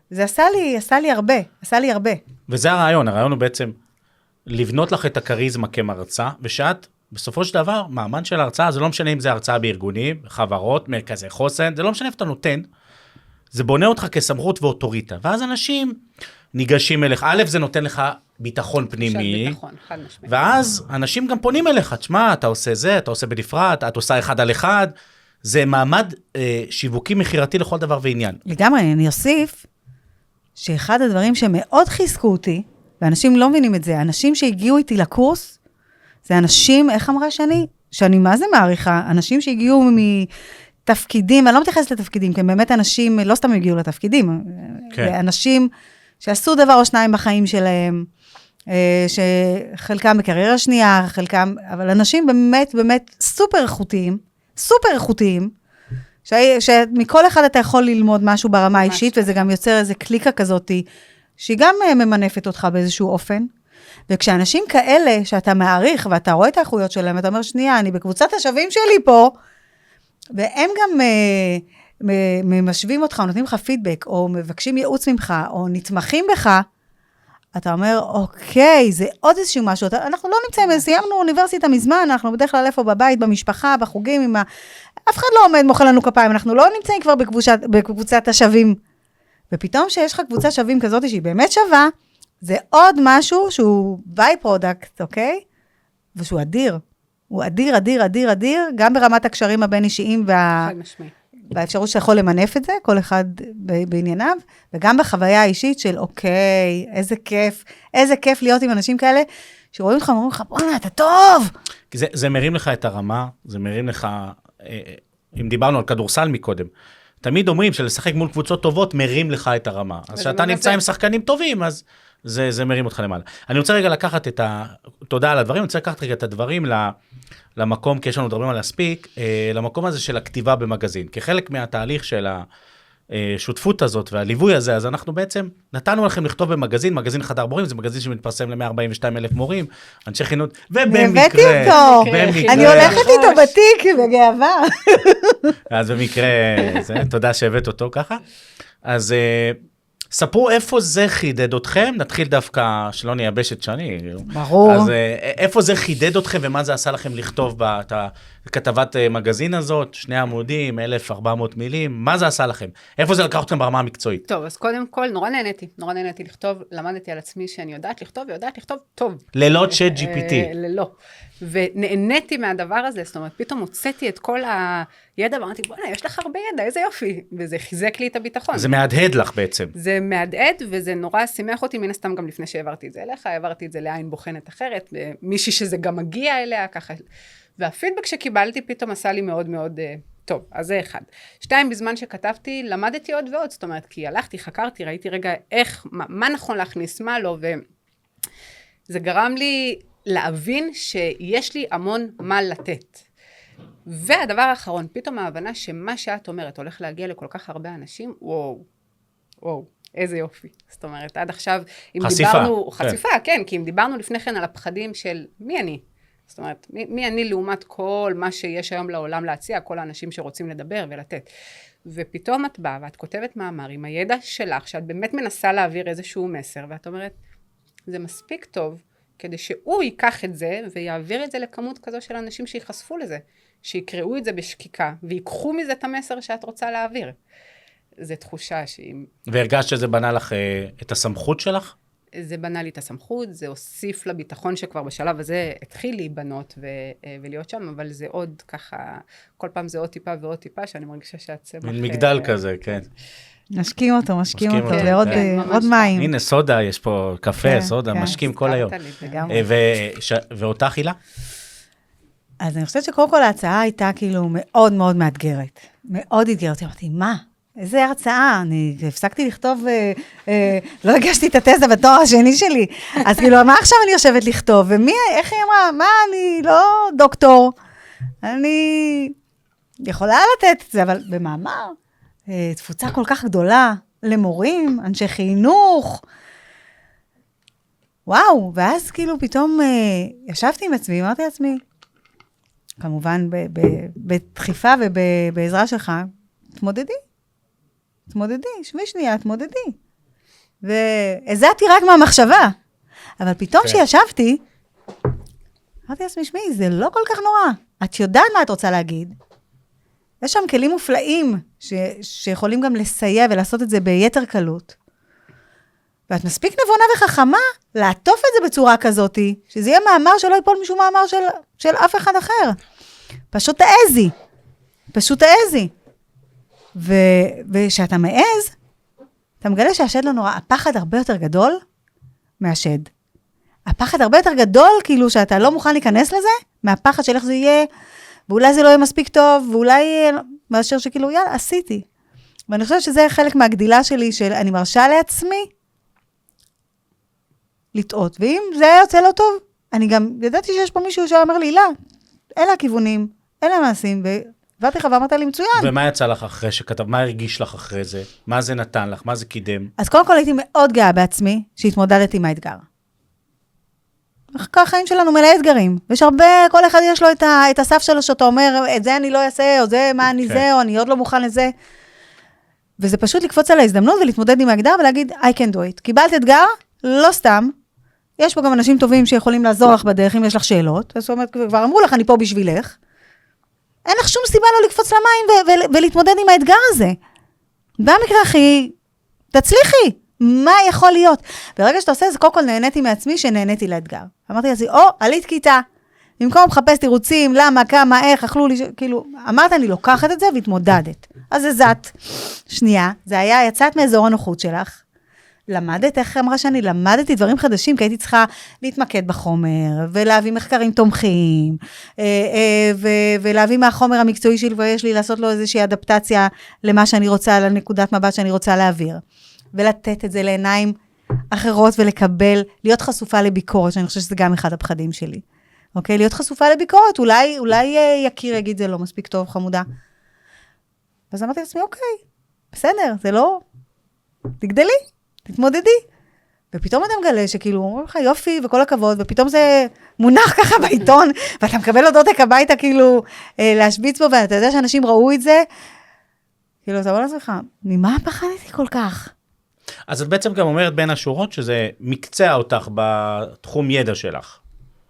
זה עשה לי הרבה. וזה הרעיון הוא בעצם לבנות לך את הקריזמה כמרצה, ושאת, בסופו של דבר, מעמד של הרצאה, זה לא משנה אם זה הרצאה בארגונים, חברות, מרכזי חוסן, זה לא משנה איפה אתה נותן, זה בונה אותך כסמכות ואוטוריטה, ואז אנשים ניגשים אליך, א', זה נותן לך ביטחון פנימי, ואז אנשים גם פונים אליך, תשמע, אתה עושה זה, אתה עושה בנפרד, אתה עושה 1 על 1, זה מעמד שיווקי מחירתי לכל דבר ועניין. לגמרי, אני אוסיף, שאחד הדברים שמאוד חיזקו אותי, ואנשים לא מבינים את זה, אנשים שהגיעו איתי לקורס, זה אנשים, איך אמרה שאני מה זה מעריכה, אנשים שהגיעו מתפקידים, אני לא מתייחסת לתפקידים, כי באמת אנשים, לא סתם הגיעו לתפקידים, כן. אנשים שעשו דבר או שניים בחיים שלהם, שחלקם בקריירה שנייה, חלקם, אבל אנשים באמת סופר איכותיים, שמכל אחד אתה יכול ללמוד משהו ברמה האישית, וזה גם יוצר איזו קליקה כזאת, שהיא גם ממנפת אותך באיזשהו אופן, וכשאנשים כאלה שאתה מעריך, ואתה רואה את האיכויות שלהם, אתה אומר, שנייה, אני בקבוצת השווים שלי פה, והם גם משווים אותך, או נותנים לך פידבק, או מבקשים ייעוץ ממך, או נתמכים בך, אתה אומר, אוקיי, זה עוד איזשהו משהו, אנחנו לא נמצאים, סיימנו אוניברסיטה מזמן, אנחנו בדרך כלל איפה בבית, במשפחה, בחוגים, אף אחד לא עומד מוחא לנו כפיים, אנחנו לא נמצאים כבר בקבוצת השווים, ופתאום שיש לך קבוצת שווים כזאת שהיא באמת שווה, זה עוד משהו שהוא ביי פרודקט, אוקיי? ושהוא אדיר. הוא אדיר, אדיר, אדיר, אדיר, גם ברמת הקשרים הבין-אישיים והאפשרות שיכול למנף את זה, כל אחד בענייניו, וגם בחוויה האישית של, אוקיי, איזה כיף להיות עם אנשים כאלה, שרואים לך, אומרים לך, בוא'נה, אתה טוב! זה מרים לך את הרמה, זה מרים לך, אם דיברנו על כדורסל מקודם, תמיד אומרים שלשחק מול קבוצות טובות מרים לך את הרמה. אז כשאתה נמצא עם שחקנים טובים, אז זה מרים אותך למעלה. אני רוצה רגע לקחת תודה על הדברים, אני רוצה לקחת רגע את הדברים למקום, כי יש לנו דברים על להספיק, למקום הזה של הכתיבה במגזין. כחלק מהתהליך של השותפות הזאת והליווי הזה, אז אנחנו בעצם נתנו לכם לכתוב במגזין, מגזין חדר מורים, זה מגזין שמתפרסם ל-142,000 מורים, אנשי חינוך, הבאתי אותו, אני הולכת איתו בתיק בגאווה. אז במקרה, תודה שהבאת אותו ככה. אז ספרו איפה זה חידד אתכם, נתחיל דווקא שלא נייבש את שני. ברור. אז איפה זה חידד אתכם ומה זה עשה לכם לכתוב בכתבת מגזין הזאת, 2 עמודים, 1,400 מילים, מה זה עשה לכם? איפה זה לקח אתכם ברמה המקצועית? טוב, אז קודם כל, נורא נהניתי לכתוב, למדתי על עצמי שאני יודעת לכתוב, ויודעת לכתוב טוב. ללא צ'אט GPT. ללא. ונהניתי מהדבר הזה, זאת אומרת, פתאום הוצאתי את כל הידע, ואמרתי, בוא'נה, יש לך הרבה ידע, איזה יופי. וזה חיזק לי את הביטחון. זה מהדהד לך בעצם. זה מהדהד, וזה נורא שימח אותי, מן הסתם גם לפני שהעברתי את זה אליך, העברתי את זה לעין בוחנת אחרת, מישהי שזה גם מגיע אליה, ככה. והפידבק שקיבלתי פתאום עשה לי מאוד מאוד טוב, אז זה 1. 2, בזמן שכתבתי, למדתי עוד ועוד, זאת אומרת, כי הלכתי, חקרתי, ראיתי רגע איך, מה נכון להכניס, מה לא, וזה גרם לי להבין שיש לי המון מה לתת. והדבר האחרון, פתאום ההבנה שמה שאת אומרת הולך להגיע לכל כך הרבה אנשים, וואו, איזה יופי. זאת אומרת, עד עכשיו, אם דיברנו, חשיפה, כן, כי אם דיברנו לפני כן על הפחדים של מי אני, זאת אומרת, מי אני לעומת כל מה שיש היום לעולם להציע, כל האנשים שרוצים לדבר ולתת. ופתאום את באה ואת כותבת מאמר עם הידע שלך, שאת באמת מנסה להעביר איזשהו מסר, ואת אומרת, זה מספיק טוב, כדי שהוא ייקח את זה, ויעביר את זה לכמות כזו של אנשים שיחשפו לזה, שיקראו את זה בשקיקה, ויקחו מזה את המסר שאת רוצה להעביר. זו תחושה שהיא... והרגשת שזה בנה לך את הסמכות שלך? זה בנה לי את הסמכות, זה הוסיף לביטחון שכבר בשלב הזה התחיל להיבנות ולהיות שם, אבל זה עוד ככה, כל פעם זה עוד טיפה ועוד טיפה, שאני מרגישה שהצמח... מגדל כזה, כן. משקים אותו, ועוד מים. הנה, סודה, יש פה קפה, סודה, משקים כל היום. ואותה חילה? אז אני חושבת שקודם כל ההצעה הייתה כאילו מאוד מאוד מאתגרת. מאוד אתגרת, אמרתי, מה? איזה הרצאה, אני הפסקתי לכתוב, לא הגשתי את התזה בתואר השני שלי, אז כאילו, מה עכשיו אני יושבת לכתוב, איך היא אמרה, מה, אני לא דוקטור, אני יכולה לתת את זה, אבל במאמר, תפוצה כל כך גדולה, למורים, אנשי חינוך, וואו, ואז כאילו פתאום ישבתי עם עצמי, אמרתי לעצמי, כמובן בדחיפה ובעזרה שלך, תמודדי, שבי שנייה, תמודדי. והזעתי רק מהמחשבה. אבל פתאום שישבתי, אמרתי לעצמי, שמי, זה לא כל כך נורא. את יודעת מה את רוצה להגיד. יש שם כלים מופלאים, שיכולים גם לסייע ולעשות את זה ביתר קלות. ואת מספיק נבונה וחכמה, לעטוף את זה בצורה כזאת, שזה יהיה מאמר שלא ייפול משום מאמר של אף אחד אחר. פשוט תעזי. ושאתה מעז, אתה מגלה שהשד לא נורא, הפחד הרבה יותר גדול מהשד. הפחד הרבה יותר גדול, כאילו שאתה לא מוכן להיכנס לזה, מהפחד של איך זה יהיה, ואולי זה לא יהיה מספיק טוב, ואולי מאשר שכאילו, יאללה, עשיתי. ואני חושבת שזה חלק מהגדילה שלי, של אני מרשה לעצמי לטעות. ואם זה היה יוצא לא טוב, אני גם ידעתי שיש פה מישהו שאומר לי, לא, אלה הכיוונים, אלה המעשים, ועברתי לך ואמרת לי מצוין. ומה יצא לך אחרי שכתב? מה הרגיש לך אחרי זה? מה זה נתן לך? מה זה קידם? אז קודם כל הייתי מאוד גאה בעצמי, שהתמודדתי עם האתגר. החיים שלנו מלא אתגרים, ויש הרבה, כל אחד יש לו את הסף שלו, שאתה אומר, את זה אני לא אעשה, או זה, מה אני זה, או אני עוד לא מוכן לזה. וזה פשוט לקפוץ על ההזדמנות, ולהתמודד עם האתגר, ולהגיד, I can do it. קיבלת אתגר, לא סתם. יש פה גם אנשים טובים שיכולים לעזור לך בדרך, אם יש לך שאלות. זאת אומרת, כבר אמרו לך, אני פה בשבילך. אין לך שום סיבה לא לקפוץ למים ולהתמודד עם האתגר הזה. במקרה הכי, תצליחי, מה יכול להיות? ברגע שאתה עושה זה, קודם כל נהניתי מעצמי שנהניתי לאתגר. אמרתי לעצמי, עלית כיתה, במקום לחפש תירוצים, למה, כמה, איך, אכלו לי, כאילו, אמרת, אני לוקחת את זה והתמודדת. אז זה זאת. שנייה, זה היה, יצאת מאזור הנוחות שלך, למדת, איך אמרה שאני למדתי דברים חדשים, כי הייתי צריכה להתמקד בחומר, ולהביא מחקרים תומכים, ולהביא מהחומר המקצועי שלי, ויש לי לעשות לו איזושהי אדפטציה למה שאני רוצה, לנקודת מבט שאני רוצה להעביר. ולתת את זה לעיניים אחרות ולקבל, להיות חשופה לביקורת, שאני חושבת שזה גם אחד הפחדים שלי. אוקיי? להיות חשופה לביקורת, אולי יקיר יגיד, זה לא מספיק טוב, חמודה. אז אמרתי לעצמי, אוקיי, בסדר, זה לא... תגדלי, תתמודדי. ופתאום אתה מגלה שכאילו, אומרים לך יופי וכל הכבוד, ופתאום זה מונח ככה בעיתון, ואתה מקבל עוד עותק הביתה כאילו להשביץ בו, ואתה יודע שאנשים ראו את זה, כאילו, אתה אומר לעצמך, ממה פחדתי כל כך? אז את בעצם גם אומרת בין השורות, שזה מקצע אותך בתחום ידע שלך.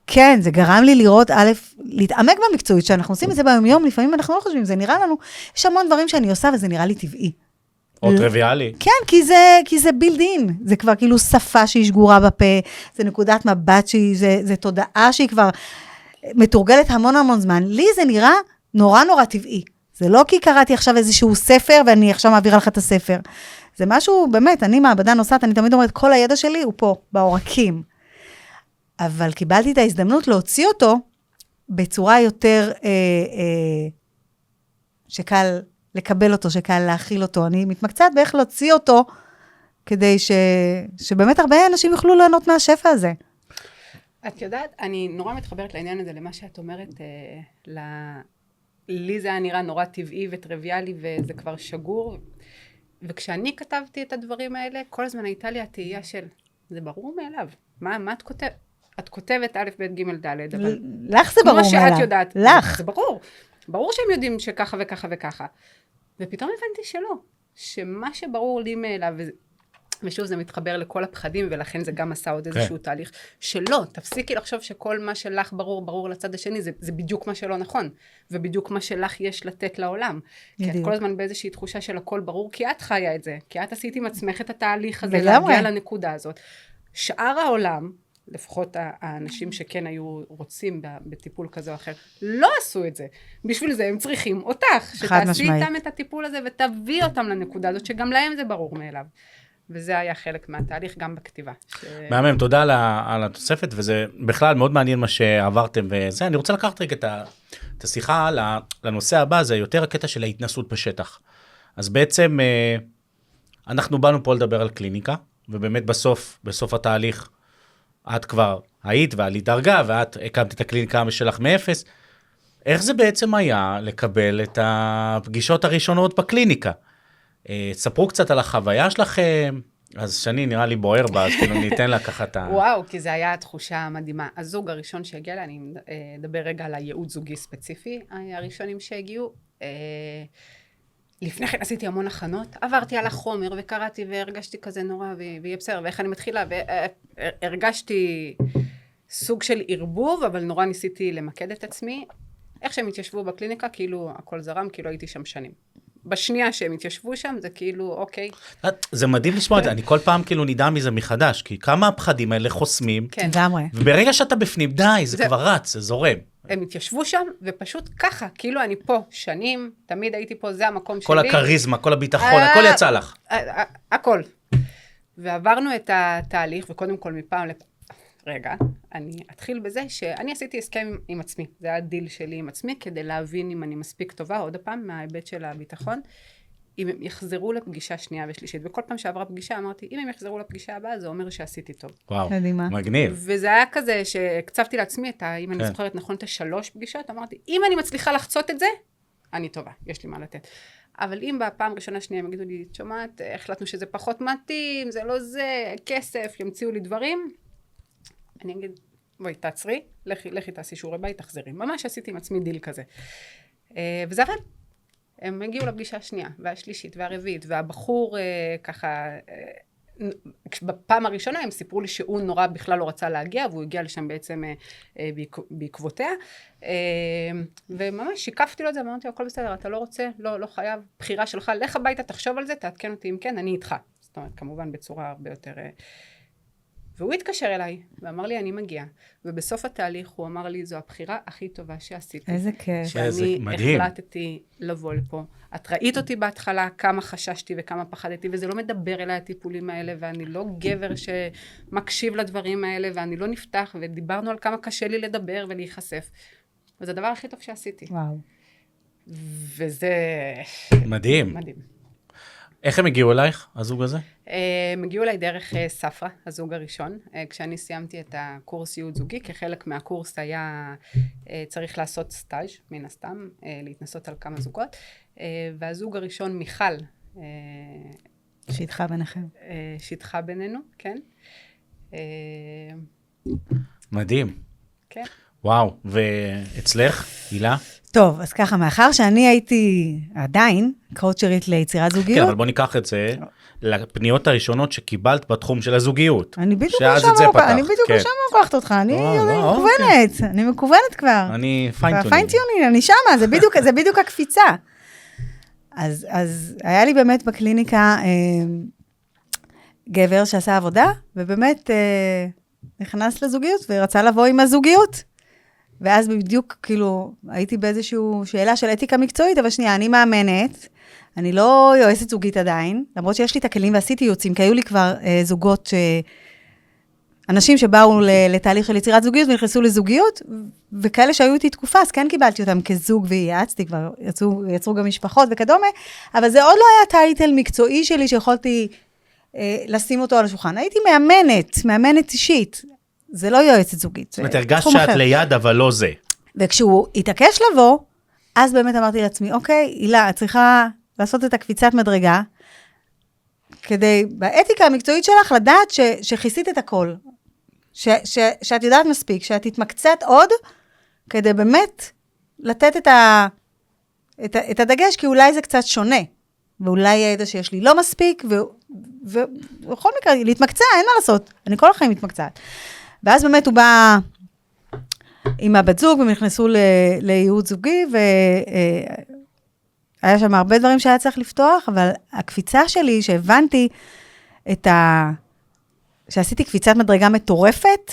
כן, זה גרם לי לראות, להתעמק במקצועית, שאנחנו עושים את זה ביום-יום, לפעמים אנחנו לא חושבים, זה נראה לנו, יש המון דברים שאני עושה, וזה נראה לי טבעי. או טריוויאלי. כן, כי זה בילד-אין, זה כבר כאילו שפה שהיא שגורה בפה, זה נקודת מבט זה תודעה שהיא כבר מתורגלת המון זמן. לי זה נראה נורא טבעי. זה לא כי קראתי עכשיו איזשהו ספר, ואני עכשיו מעבירה לך את הספר. זה משהו, באמת, אני מעבדה נוסעת, אני תמיד אומרת, כל הידע שלי הוא פה, בעורקים. אבל קיבלתי את ההזדמנות להוציא אותו בצורה יותר שקל לקבל אותו, שקל להכיל אותו. אני מתמקצעת באיך להוציא אותו, כדי שבאמת הרבה אנשים יוכלו ליהנות מהשפע הזה. את יודעת, אני נורא מתחברת לעניין הזה, למה שאת אומרת, לי זה היה נראה נורא טבעי וטריוויאלי, וזה כבר שגור. וכשאני כתבתי את הדברים האלה, כל הזמן הייתה לי התהייה של, זה ברור מאליו. מה את כותבת? את כותבת א', ב', ג', ד', אבל... לך זה ברור מאליו. כמו שאת יודעת. לך. זה ברור. ברור שהם יודעים שככה וככה וככה. ופתאום הבנתי שלא. שמה שברור לי מאליו, ושוב זה מתחבר לכל הפחדים, ולכן זה גם עשה עוד איזשהו תהליך, שלא, תפסיקי לחשוב שכל מה שלך ברור לצד השני, זה בדיוק מה שלא נכון, ובדיוק מה שלך יש לתת לעולם. כי את כל הזמן באיזושהי תחושה של הכל ברור, כי את חיה את זה, כי את עשית עם עצמך את התהליך הזה, להגיע לנקודה הזאת. שאר העולם, לפחות האנשים שכן היו רוצים בטיפול כזה או אחר, לא עשו את זה. בשביל זה הם צריכים אותך, שתעשי איתם את הטיפול הזה, ותביא אותם לנקודה הזאת, שגם להם זה ברור מאליו. וזה היה חלק מהתהליך גם בכתיבה. מהמם, תודה על התוספת, וזה בכלל מאוד מעניין מה שעברתם וזה. אני רוצה לקחת רגע את השיחה לנושא הבא, זה יותר הקטע של ההתנסות בשטח. אז בעצם אנחנו באנו פה לדבר על קליניקה, ובאמת בסוף התהליך, את כבר היית ועלית דרגה, ואת הקמת את הקליניקה שלך מאפס. איך זה בעצם היה לקבל את הפגישות הראשונות בקליניקה? תספרו קצת על החוויה שלכם, אז שני נראה לי בוער בה, אז כאילו ניתן לה ככה את ה... וואו, כי זה היה תחושה מדהימה. הזוג הראשון שהגיע לה, אני אדבר רגע על הייעוד זוגי ספציפי, הראשונים שהגיעו, לפני כן עשיתי המון הכנות, עברתי על החומר וקראתי והרגשתי כזה נורא ויהיה בסדר, ואיך אני מתחילה, והרגשתי סוג של ערבוב, אבל נורא ניסיתי למקד את עצמי. איך שהם התיישבו בקליניקה, כאילו הכל זרם, כאילו הייתי שם שנים. בשנייה שהם התיישבו שם, זה כאילו, אוקיי. זה מדהים לשמוע את זה, אני כל פעם כאילו נדע מזה מחדש, כי כמה הפחדים האלה חוסמים, כן. וברגע שאתה בפנים, די, זה כבר רץ, זה זורם. הם התיישבו שם, ופשוט ככה, כאילו אני פה שנים, תמיד הייתי פה, זה המקום שלי. כל הקריזמה, כל הביטחון, הכל יצא לך. הכל. ועברנו את התהליך, וקודם כל מפעם לפעם, רגע, אני אתחיל בזה שאני עשיתי הסכם עם עצמי, זה היה דיל שלי עם עצמי, כדי להבין אם אני מספיק טובה, עוד הפעם, מההיבט של הביטחון, אם הם יחזרו לפגישה שנייה ושלישית, וכל פעם שעברה פגישה אמרתי, אם הם יחזרו לפגישה הבאה, זה אומר שעשיתי טוב. וואו, מגניב. וזה היה כזה שקצבתי לעצמי אם אני זוכרת נכון את 3 פגישות, אמרתי, אם אני מצליחה לחצות את זה, אני טובה, יש לי מה לתת. אבל אם בפעם ראשונה שנייה הם יגידו לי, שומעת, החלטנו שזה פחות מתאים, זה לא זה, כסף, ימציאו לי דברים, אני אגיד, בואי, תעצרי, לכי תעשי שיעורי בית, תחזרי. ממש עשיתי עם עצמי דיל כזה. וזה עבד. הם הגיעו לפגישה השנייה, והשלישית, והרביעית, והבחור ככה, בפעם הראשונה הם סיפרו לי שהוא נורא בכלל לא רצה להגיע, והוא הגיע לשם בעצם בעקבותיה, וממש שיקפתי לו את זה, ואמרתי, הכל בסדר, אתה לא רוצה, לא חייב, בחירה שלך, לך הביתה, תחשוב על זה, תעדכן אותי אם כן, אני איתך. זאת אומרת, כמובן בצורה הרבה יותר... והוא התקשר אליי, ואמר לי, אני מגיע. ובסוף התהליך הוא אמר לי, זו הבחירה הכי טובה שעשיתי. איזה כיף. שאני מדהים. החלטתי לבוא לפה. את ראית אותי בהתחלה, כמה חששתי וכמה פחדתי, וזה לא מדבר אליי הטיפולים האלה, ואני לא גבר שמקשיב לדברים האלה, ואני לא נפתח, ודיברנו על כמה קשה לי לדבר ולהיחשף. וזה הדבר הכי טוב שעשיתי. וואו. וזה מדהים. מדהים. איך הם הגיעו אלייך, הזוג הזה? הם הגיעו אליי דרך ספרה, הזוג הראשון, כשאני סיימתי את הקורס ייעוץ זוגי, כחלק מהקורס היה צריך לעשות סטאז' מן הסתם, להתנסות על כמה זוגות, והזוג הראשון מיכל, שהתחה ביניכם. שהתחה בינינו, כן. מדהים. כן. וואו, ואצלך, הילה? טוב, אז ככה, מאחר שאני הייתי עדיין קואוצ'רית ליצירת זוגיות. כן, אבל בוא ניקח את זה לפניות הראשונות שקיבלת בתחום של הזוגיות. אני בדיוק שאז לשם את זה פתחת. אני בדיוק כן. לשם לוקחת אותך, אני לא, מקוונת, אני מקוונת כבר. אני פיינטיונינג. פיינטיונינג, אני שמה, זה בדיוק הקפיצה. אז היה לי באמת בקליניקה גבר שעשה עבודה, ובאמת נכנס לזוגיות ורצה לבוא עם הזוגיות. ואז בדיוק, כאילו, הייתי באיזושהי שאלה של אתיקה מקצועית, אבל שנייה, אני מאמנת, אני לא יועצת זוגית עדיין, למרות שיש לי את הכלים ועשיתי ייעוצים, כי היו לי כבר זוגות, אנשים שבאו לתהליך של יצירת זוגיות ונכנסו לזוגיות, וכאלה שהיו איתי תקופה, אז כן קיבלתי אותם כזוג וייעצתי, כבר יצרו גם משפחות וכדומה, אבל זה עוד לא היה טייטל מקצועי שלי שיכולתי לשים אותו על השולחן. הייתי מאמנת אישית, זה לא יועצת זוגית. זאת אומרת, הרגשת שאת ליד, אבל לא זה. וכשהוא התעקש לבוא, אז באמת אמרתי לעצמי, אוקיי, הילה, את צריכה לעשות את הקפיצת מדרגה, כדי, באתיקה המקצועית שלך, לדעת שכיסית את הכל, שאת יודעת מספיק, שאת התמקצת עוד, כדי באמת לתת את הדגש, כי אולי זה קצת שונה, ואולי הידע שיש לי לא מספיק, ובכל מקרה, להתמקצע, אין מה לעשות, אני כל החיים מתמקצעת. ואז באמת הוא בא עם הבת זוג, והם נכנסו לייעוץ זוגי, והיה שם הרבה דברים שהיה צריך לפתוח, אבל הקפיצה שלי, שהבנתי שעשיתי קפיצת מדרגה מטורפת,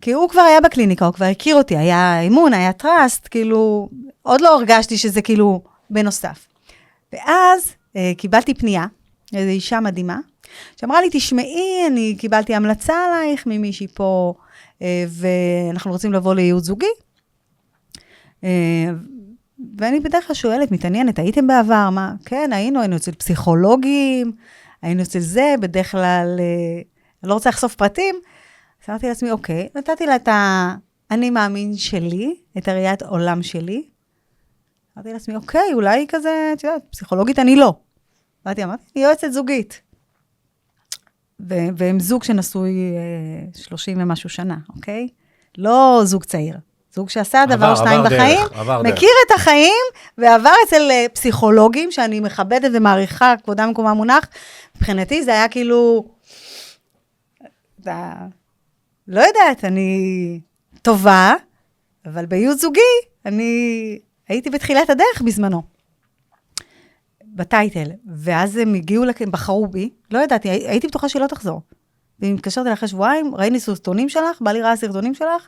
כי הוא כבר היה בקליניקה, הוא כבר הכיר אותי, היה אימון, היה טראסט, כאילו, עוד לא הרגשתי שזה כאילו בנוסף. ואז קיבלתי פנייה, איזו אישה מדהימה, שאמרה לי, תשמעי, אני קיבלתי המלצה עלייך ממישהי פה, ואנחנו רוצים לבוא לייעוץ זוגי. ואני בדרך כלל שואלת, מתעניינת, הייתם בעבר? מה? כן, היינו אצל פסיכולוגים, היינו אצל זה, בדרך כלל, אני לא רוצה לחשוף פרטים. אז אמרתי לעצמי, אוקיי, נתתי לה את אני מאמין שלי, את הראיית עולם שלי. אמרתי לעצמי, אוקיי, אולי כזה, את יודעת, פסיכולוגית אני לא. אמרתי, אני יועצת זוגית. והם זוג שנשוי 30 ומשהו שנה, אוקיי? לא זוג צעיר. זוג שעשה דבר שניים בחיים, מכיר את החיים, ועבר אצל פסיכולוגים, שאני מכבדת ומעריכה, כבודם מקומה מונח, מבחינתי זה היה כאילו, לא יודעת, אני טובה, אבל בייעוץ זוגי, אני הייתי בתחילת הדרך בזמנו. בטייטל, ואז הם הגיעו, הם בחרו בי, לא ידעתי, הייתי בטוחה שהיא לא תחזור. והיא מתקשרת אחרי שבועיים, ראיני סרטונים שלך, בא לי ראה סרטונים שלך,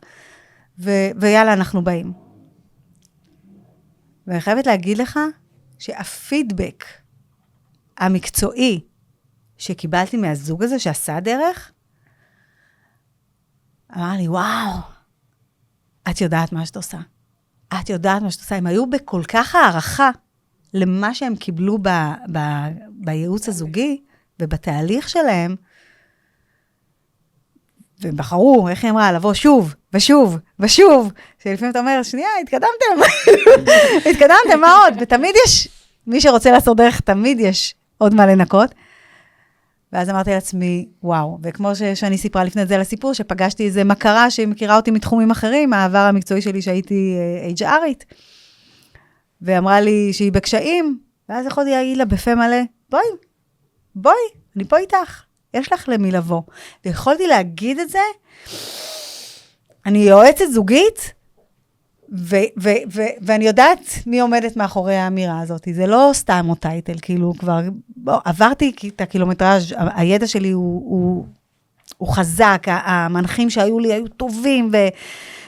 ויאללה, אנחנו באים. ואני חייבת להגיד לך, שהפידבק המקצועי שקיבלתי מהזוג הזה, שעשה דרך, אמר לי, וואו, את יודעת מה שאת עושה. את יודעת מה שאת עושה. הם היו בכל כך הערכה, למה שהם קיבלו בייעוץ הזוגי, ובתהליך שלהם, והם בחרו, איך היא אמרה, לבוא שוב, ושוב, ושוב, שלפעמים אתה אומר, שנייה, התקדמתם, התקדמתם, מה עוד? ותמיד יש, מי שרוצה לעשות דרך, תמיד יש עוד מה לנקות. ואז אמרתי לעצמי, וואו, וכמו שאני סיפרה לפני זה לסיפור, שפגשתי איזה מכרה שהיא מכירה אותי מתחומים אחרים, העבר המקצועי שלי שהייתי HRית, ואמרה לי שהיא בקשיים, ואז יכולתי להגיד לה בפה מלא, בואי, אני פה איתך, יש לך למי לבוא. ויכולתי להגיד את זה, אני יועצת זוגית, ואני יודעת מי עומדת מאחורי האמירה הזאת, זה לא סתם או טייטל, כאילו כבר, עברתי את הקילומטראז', הידע שלי הוא הוא חזק, המנחים שהיו לי היו טובים,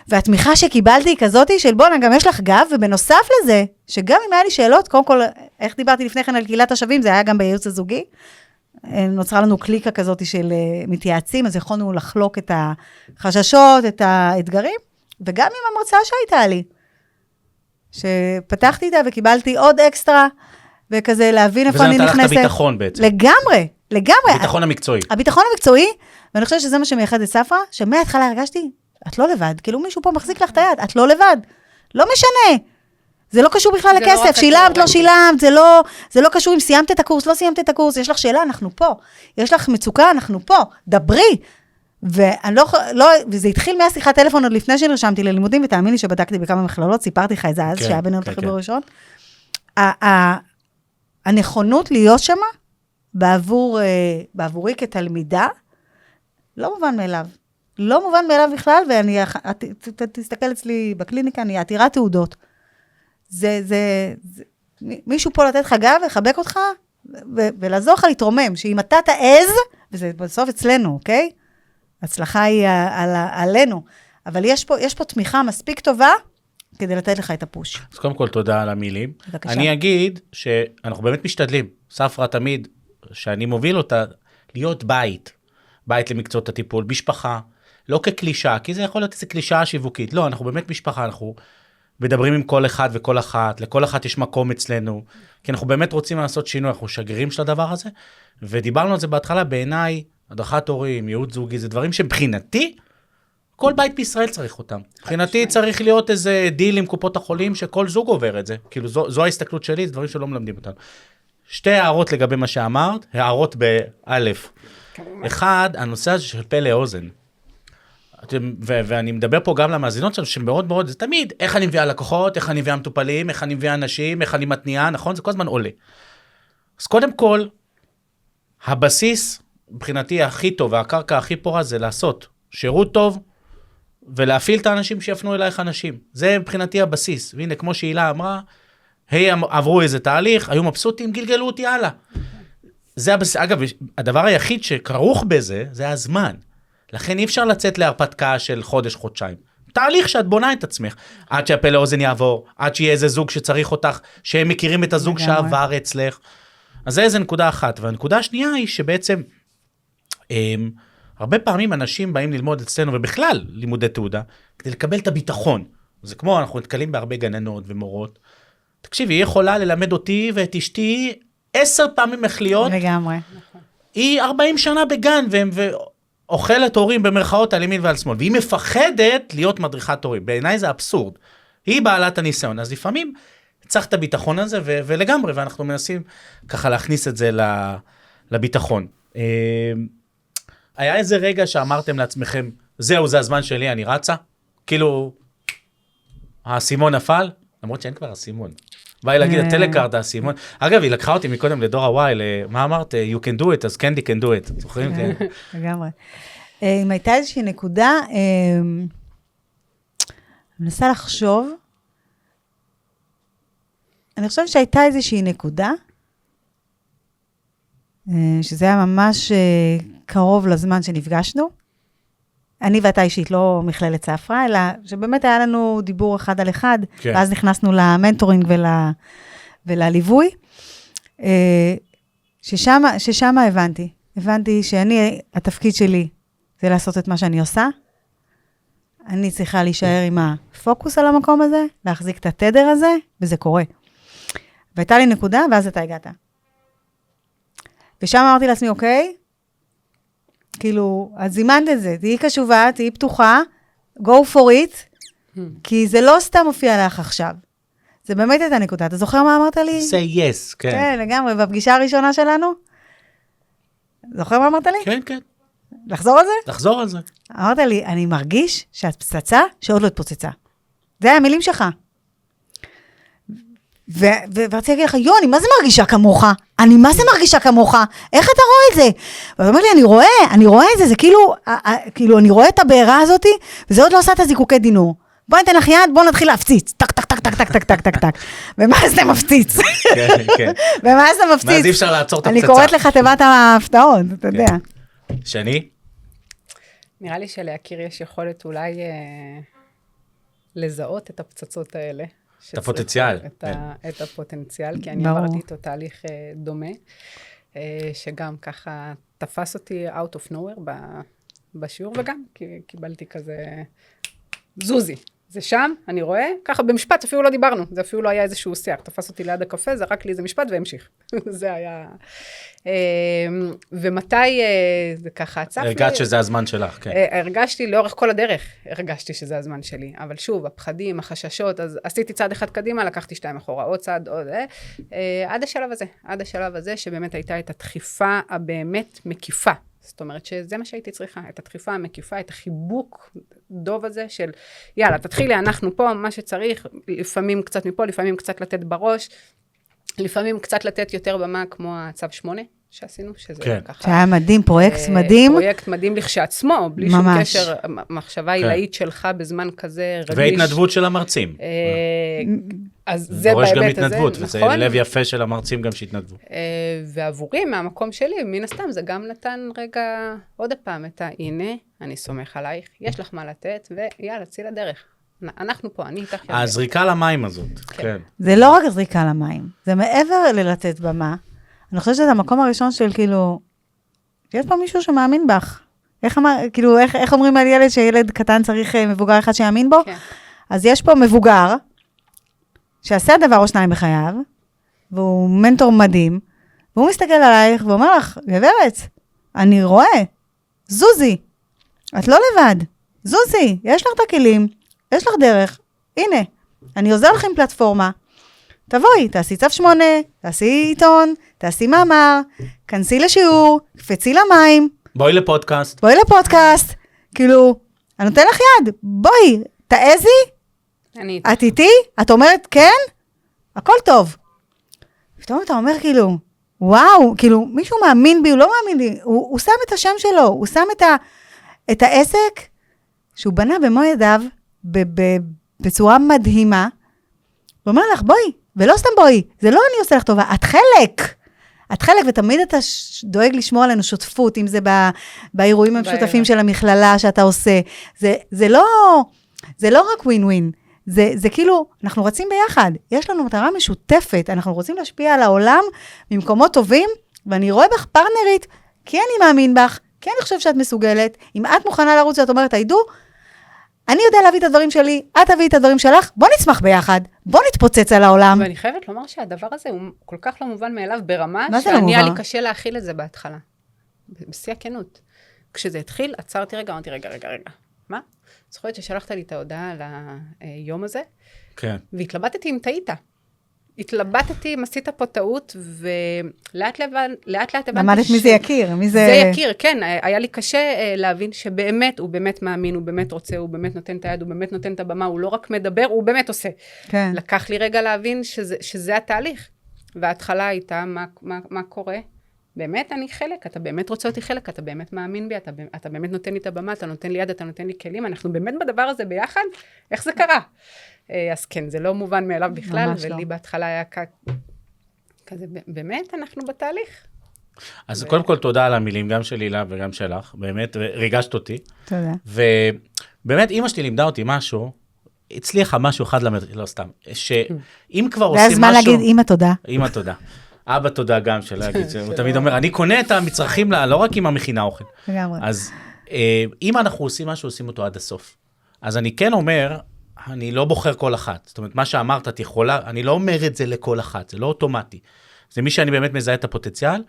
והתמיכה שקיבלתי היא כזאת של בונה, גם יש לך גב, ובנוסף לזה, שגם אם היה לי שאלות, קודם כל, איך דיברתי לפני כן על קהילת השווים, זה היה גם בייעוץ הזוגי, נוצרה לנו קליקה כזאת של מתייעצים, אז יכולנו לחלוק את החששות, את האתגרים, וגם עם המרצאה שהייתה לי, שפתחתי איתה וקיבלתי עוד אקסטרה, וכזה להבין איפה אני נכנסת. וזה נתן לך את הביטחון בעצם. לגמרי. הביטחון המקצועי. הביטחון המקצועי, ואני חושבת שזה מה שמייחד את ספרא, שמההתחלה הרגשתי, את לא לבד, כאילו מישהו פה מחזיק לך את היד, את לא לבד, לא משנה. זה לא קשור בכלל לכסף, שילמת, לא שילמת, זה לא קשור אם סיימת את הקורס, לא סיימת את הקורס, יש לך שאלה, אנחנו פה. יש לך מצוקה, אנחנו פה, דברי. וזה התחיל מהשיחת טלפון עוד לפני שנרשמתי ללימודים, ותאמין לי שבדקתי בכמה מכללות, סיפרתי לך את זה אז, שהיה בינינו את החיבור ראשון. הנכונות להיות שמה, בעבורי כתלמידה, לא מובן מאליו. לא מובן מאליו בכלל, ואני, תסתכל אצלי בקליניקה, אני עתירת תעודות. מישהו פה לתת לך גב, לחבק אותך, ולעזור לך להתרומם, שאם אתה תעז, וזה בסוף אצלנו, אוקיי? הצלחה היא עלינו, אבל יש פה תמיכה מספיק טובה, כדי לתת לך את הפוש. אז קודם כל תודה על המילים. בבקשה. אני אגיד שאנחנו באמת משתדלים, ספרא תמיד, שאני מוביל אותה, להיות בית למקצועות הטיפול, משפחה, לא כקלישה, כי זה יכול להיות איזו קלישה שיווקית, לא, אנחנו באמת משפחה, אנחנו מדברים עם כל אחד וכל אחת, לכל אחת יש מקום אצלנו, כי אנחנו באמת רוצים לעשות שינוי, אנחנו שגרירים של הדבר הזה, ודיברנו על זה בהתחלה, בעיניי, הדרכת הורים, ייעוץ זוגי, זה דברים שבחינתי, כל בית בישראל צריך אותם. מבחינתי צריך להיות איזה דיל עם קופות החולים, שכל זוג עובר את זה, כאילו זו ההסתכלות שלי, זה דברים שלא מלמדים אותנו. שתי הערות לגבי מה שאמרת, הערות באלף. אחד, הנושא הזה של פה לאוזן. ואני מדבר פה גם למאזינות שלנו, שמאוד מאוד, זה תמיד, איך אני מביאה לקוחות, איך אני מביאה מטופלים, איך אני מביאה אנשים, איך אני מתניעה, נכון? זה כל הזמן עולה. אז קודם כל, הבסיס, מבחינתי הכי טוב, והקרקע הכי פורה, זה לעשות שירות טוב, ולהפעיל את האנשים שיפנו אלייך אנשים. זה מבחינתי הבסיס. והנה, כמו שהילה אמרה, עברו איזה תהליך, היו מבסוטים, גלגלו אותי הלאה. זה הבסיס. אגב, הדבר היחיד שכרוך בזה, זה הזמן. לכן אי אפשר לצאת להרפתקה של חודש, חודשיים. תהליך שאת בונה את עצמך, עד שהפה לאוזן יעבור, עד שיהיה איזה זוג שצריך אותך, שהם מכירים את הזוג שעבר אצלך. אז זה איזה נקודה אחת. והנקודה השנייה היא שבעצם, הרבה פעמים אנשים באים ללמוד אצלנו, ובכלל לימודי תעודה, כדי לקבל את הביטחון. זה כמו, אנחנו נתקלים בהרבה גננות ומורות. תקשיבי, היא יכולה ללמד אותי ואת אשתי 10 פעמים איך להיות. לגמרי. היא 40 שנה בגן, ואוכלת הורים במרכאות על ימין ועל שמאל, והיא מפחדת להיות מדריכת הורים. בעיניי זה אבסורד. היא בעלת הניסיון, אז לפעמים צריך את הביטחון הזה, ולגמרי, ואנחנו מנסים ככה להכניס את זה לביטחון. היה איזה רגע שאמרתם לעצמכם, זהו, זה הזמן שלי, אני רצה? כאילו, הסימון נפל? למרות שאין כבר הסימון. באי להגיד, הטלקארד, הסימון. אגב, היא לקחה אותי מקודם לדור הוואי, מה אמרת? You can do it, אז קנדי can do it. זוכרים? לגמרי. אם הייתה איזושהי נקודה, אני מנסה לחשוב, אני חושבת שהייתה איזושהי נקודה, שזה היה ממש קרוב לזמן שנפגשנו. אני ואתה אישית, לא מכללת ספרא, אלא שבאמת היה לנו דיבור אחד על אחד, כן. ואז נכנסנו למנטורינג ולליווי, ששם הבנתי שאני, התפקיד שלי זה לעשות את מה שאני עושה, אני צריכה להישאר עם הפוקוס על המקום הזה, להחזיק את התדר הזה, וזה קורה. והייתה לי נקודה, ואז אתה הגעת. ושם אמרתי לעצמי, אוקיי, כאילו, את זימנת את זה, תהיי קשובה, תהיי פתוחה, go for it, כי זה לא סתם מופיע לך עכשיו. זה באמת הייתה נקודה. אתה זוכר מה אמרת לי? say yes, כן. כן, לגמרי, בפגישה הראשונה שלנו? זוכר מה אמרת לי? כן, כן. לחזור על זה? לחזור על זה. אמרת לי, אני מרגיש שאת פצצה שעוד לא התפוצצה. זה היה המילים שלך. ורציתי להגיד לך, יוני, מה זה מרגישה כמוך? אני מה זה מרגישה כמוך? איך אתה רואה את זה? ואתה אומר לי, אני רואה את זה, זה כאילו, אני רואה את הבעירה הזאת, וזה עוד לא עושה את הזיקוקי דינור. בוא ניתן לך יד, בוא נתחיל להפציץ. טק, טק, טק, טק, טק, טק, טק, טק, טק. ומה זה מפציץ? כן, כן. ומה זה מפציץ? ואז אי אפשר לעצור את הפצצה. אני קוראת לך תיבת ההפתעות, אתה יודע. שני? נראה לי שלהכיר יש יכולת אולי לזהות את הפצצות האלה. את הפוטנציאל. את הפוטנציאל, כי אני ברור. עברתי איתו תהליך דומה, שגם ככה תפס אותי out of nowhere בשיעור, וגם קיבלתי כזה זוזי. זה שם, אני רואה, ככה במשפט, אפילו לא דיברנו, זה אפילו לא היה איזשהו שיח, תפס אותי ליד הקפה, זרק לי איזה משפט והמשיך. זה היה... ומתי זה ככה עצף לי... הרגשת שזה הזמן שלך, כן. הרגשתי לאורך כל הדרך, הרגשתי שזה הזמן שלי, אבל שוב, הפחדים, החששות, אז עשיתי צעד אחד קדימה, לקחתי 2 אחורה, עוד צעד, עוד... עד השלב הזה, שבאמת הייתה את הדחיפה הבאמת מקיפה. זאת אומרת שזה מה שהייתי צריכה, את הדחיפה המקיפה, את החיבוק דוב הזה של, יאללה, תתחילי, אנחנו פה, מה שצריך, לפעמים קצת מפה, לפעמים קצת לתת בראש, לפעמים קצת לתת יותר במה, כמו הצו 8 שעשינו, שזה כן. ככה. שהיה מדהים, פרויקט מדהים. פרויקט מדהים לכשעצמו, בלי שום ממש. קשר, מחשבה עילאית שלך בזמן כזה רגיש. והתנדבות של המרצים. אז זה דורש גם בהיבט הזה, התנדבות, וזה נכון? לב יפה של המרצים גם שהתנדבו. ועבורי, מהמקום שלי, מן הסתם, זה גם נתן רגע, עוד הפעם, את הנה, אני סומך עלייך, יש לך מה לתת, ויאללה, צאי לדרך. אנחנו פה, אני איתך. הזריקה למים הזאת, כן. זה לא רק זריקה למים, זה מעבר ללתת במה. אני חושבת שזה המקום הראשון של כאילו, יש פה מישהו שמאמין בך. איך אומרים על ילד שילד קטן צריך מבוגר אחד שיאמין בו? כן. אז יש פה מבוגר, שעשה דבר או שניים בחייו, והוא מנטור מדהים, והוא מסתכל עלייך ואומר לך, גברת, אני רואה, זוזי, את לא לבד, זוזי, יש לך את הכלים, יש לך דרך, הנה, אני עוזר לך עם פלטפורמה, תבואי, תעשי צו 8, תעשי עיתון, תעשי מאמר, כנסי לשיעור, קפצי למים, בואי לפודקאסט. כאילו, אני נותן לך יד, בואי, תעזי, אני את איתי? את אומרת כן? הכל טוב. פתאום אתה אומר כאילו, וואו, כאילו מישהו מאמין בי, הוא לא מאמין לי, הוא שם את השם שלו, הוא שם את העסק שהוא בנה במו ידיו, בצורה מדהימה, ואומר לך בואי, ולא סתם בואי, זה לא אני עושה לך טובה, את חלק, ותמיד אתה דואג לשמור עלינו שותפות, אם זה באירועים המשותפים של המכללה שאתה עושה, זה לא רק ווין ווין, זה כאילו, אנחנו רצים ביחד, יש לנו מטרה משותפת, אנחנו רוצים להשפיע על העולם ממקומות טובים, ואני רואה בך פרטנרית, כי אני מאמין בך, כי אני חושב שאת מסוגלת, אם את מוכנה לרוץ ואת אומרת, עידו, אני יודע להביא את הדברים שלי, את תביא את הדברים שלך, בוא נצמח ביחד, בוא נתפוצץ על העולם. ואני חייבת לומר שהדבר הזה הוא כל כך לא מובן מאליו ברמה, מה זה לא שאני היה לי מובן? קשה להכיל את זה בהתחלה. בשיא הכנות. כשזה התחיל, עצרתי רגע, אמרתי, רגע, מה? זוכרת ששלחת לי את ההודעה על היום הזה, כן. והתלבטתי אם טעית. התלבטתי אם עשית פה טעות, ולאט לאט הבנתי למדת מי זה יכיר, מי זה... זה יכיר, כן, היה לי קשה להבין שבאמת, הוא באמת מאמין, הוא באמת רוצה, הוא באמת נותן את היד, הוא באמת נותן את הבמה, הוא לא רק מדבר, הוא באמת עושה. כן. לקח לי רגע להבין שזה התהליך. וההתחלה הייתה, מה קורה? באמת אני חלק, אתה באמת רוצה אותי חלק, אתה באמת מאמין בי, אתה באמת נותן לי את הבמה, אתה נותן לי יד, אתה נותן לי כלים, אנחנו באמת בדבר הזה ביחד, איך זה קרה? אז כן, זה לא מובן מאליו בכלל, ולי בהתחלה היה כזה, באמת אנחנו בתהליך. אז קודם כל תודה על המילים, גם של הילה וגם שלך, באמת ריגשת אותי. תודה. ובאמת אמא שלי לימדה אותי משהו, הצליחה משהו אחד לא סתם, שאם כבר זה עושים משהו... הזמן להגיד אמא תודה. אמא תודה. אבא תודה גם, הוא תמיד אומר, אני קונה את המצרכים, לא רק אמא מכינה אוכל. לגמרי. אז אם אנחנו עושים משהו, עושים אותו עד הסוף. אז אני כן אומר, אני לא בוחר כל אחת. זאת אומרת, מה שאמרת, את יכולה, אני לא אומר את זה לכל אחת, זה לא אוטומטי. זה מי שאני באמת מזהה את הפוטנציאל,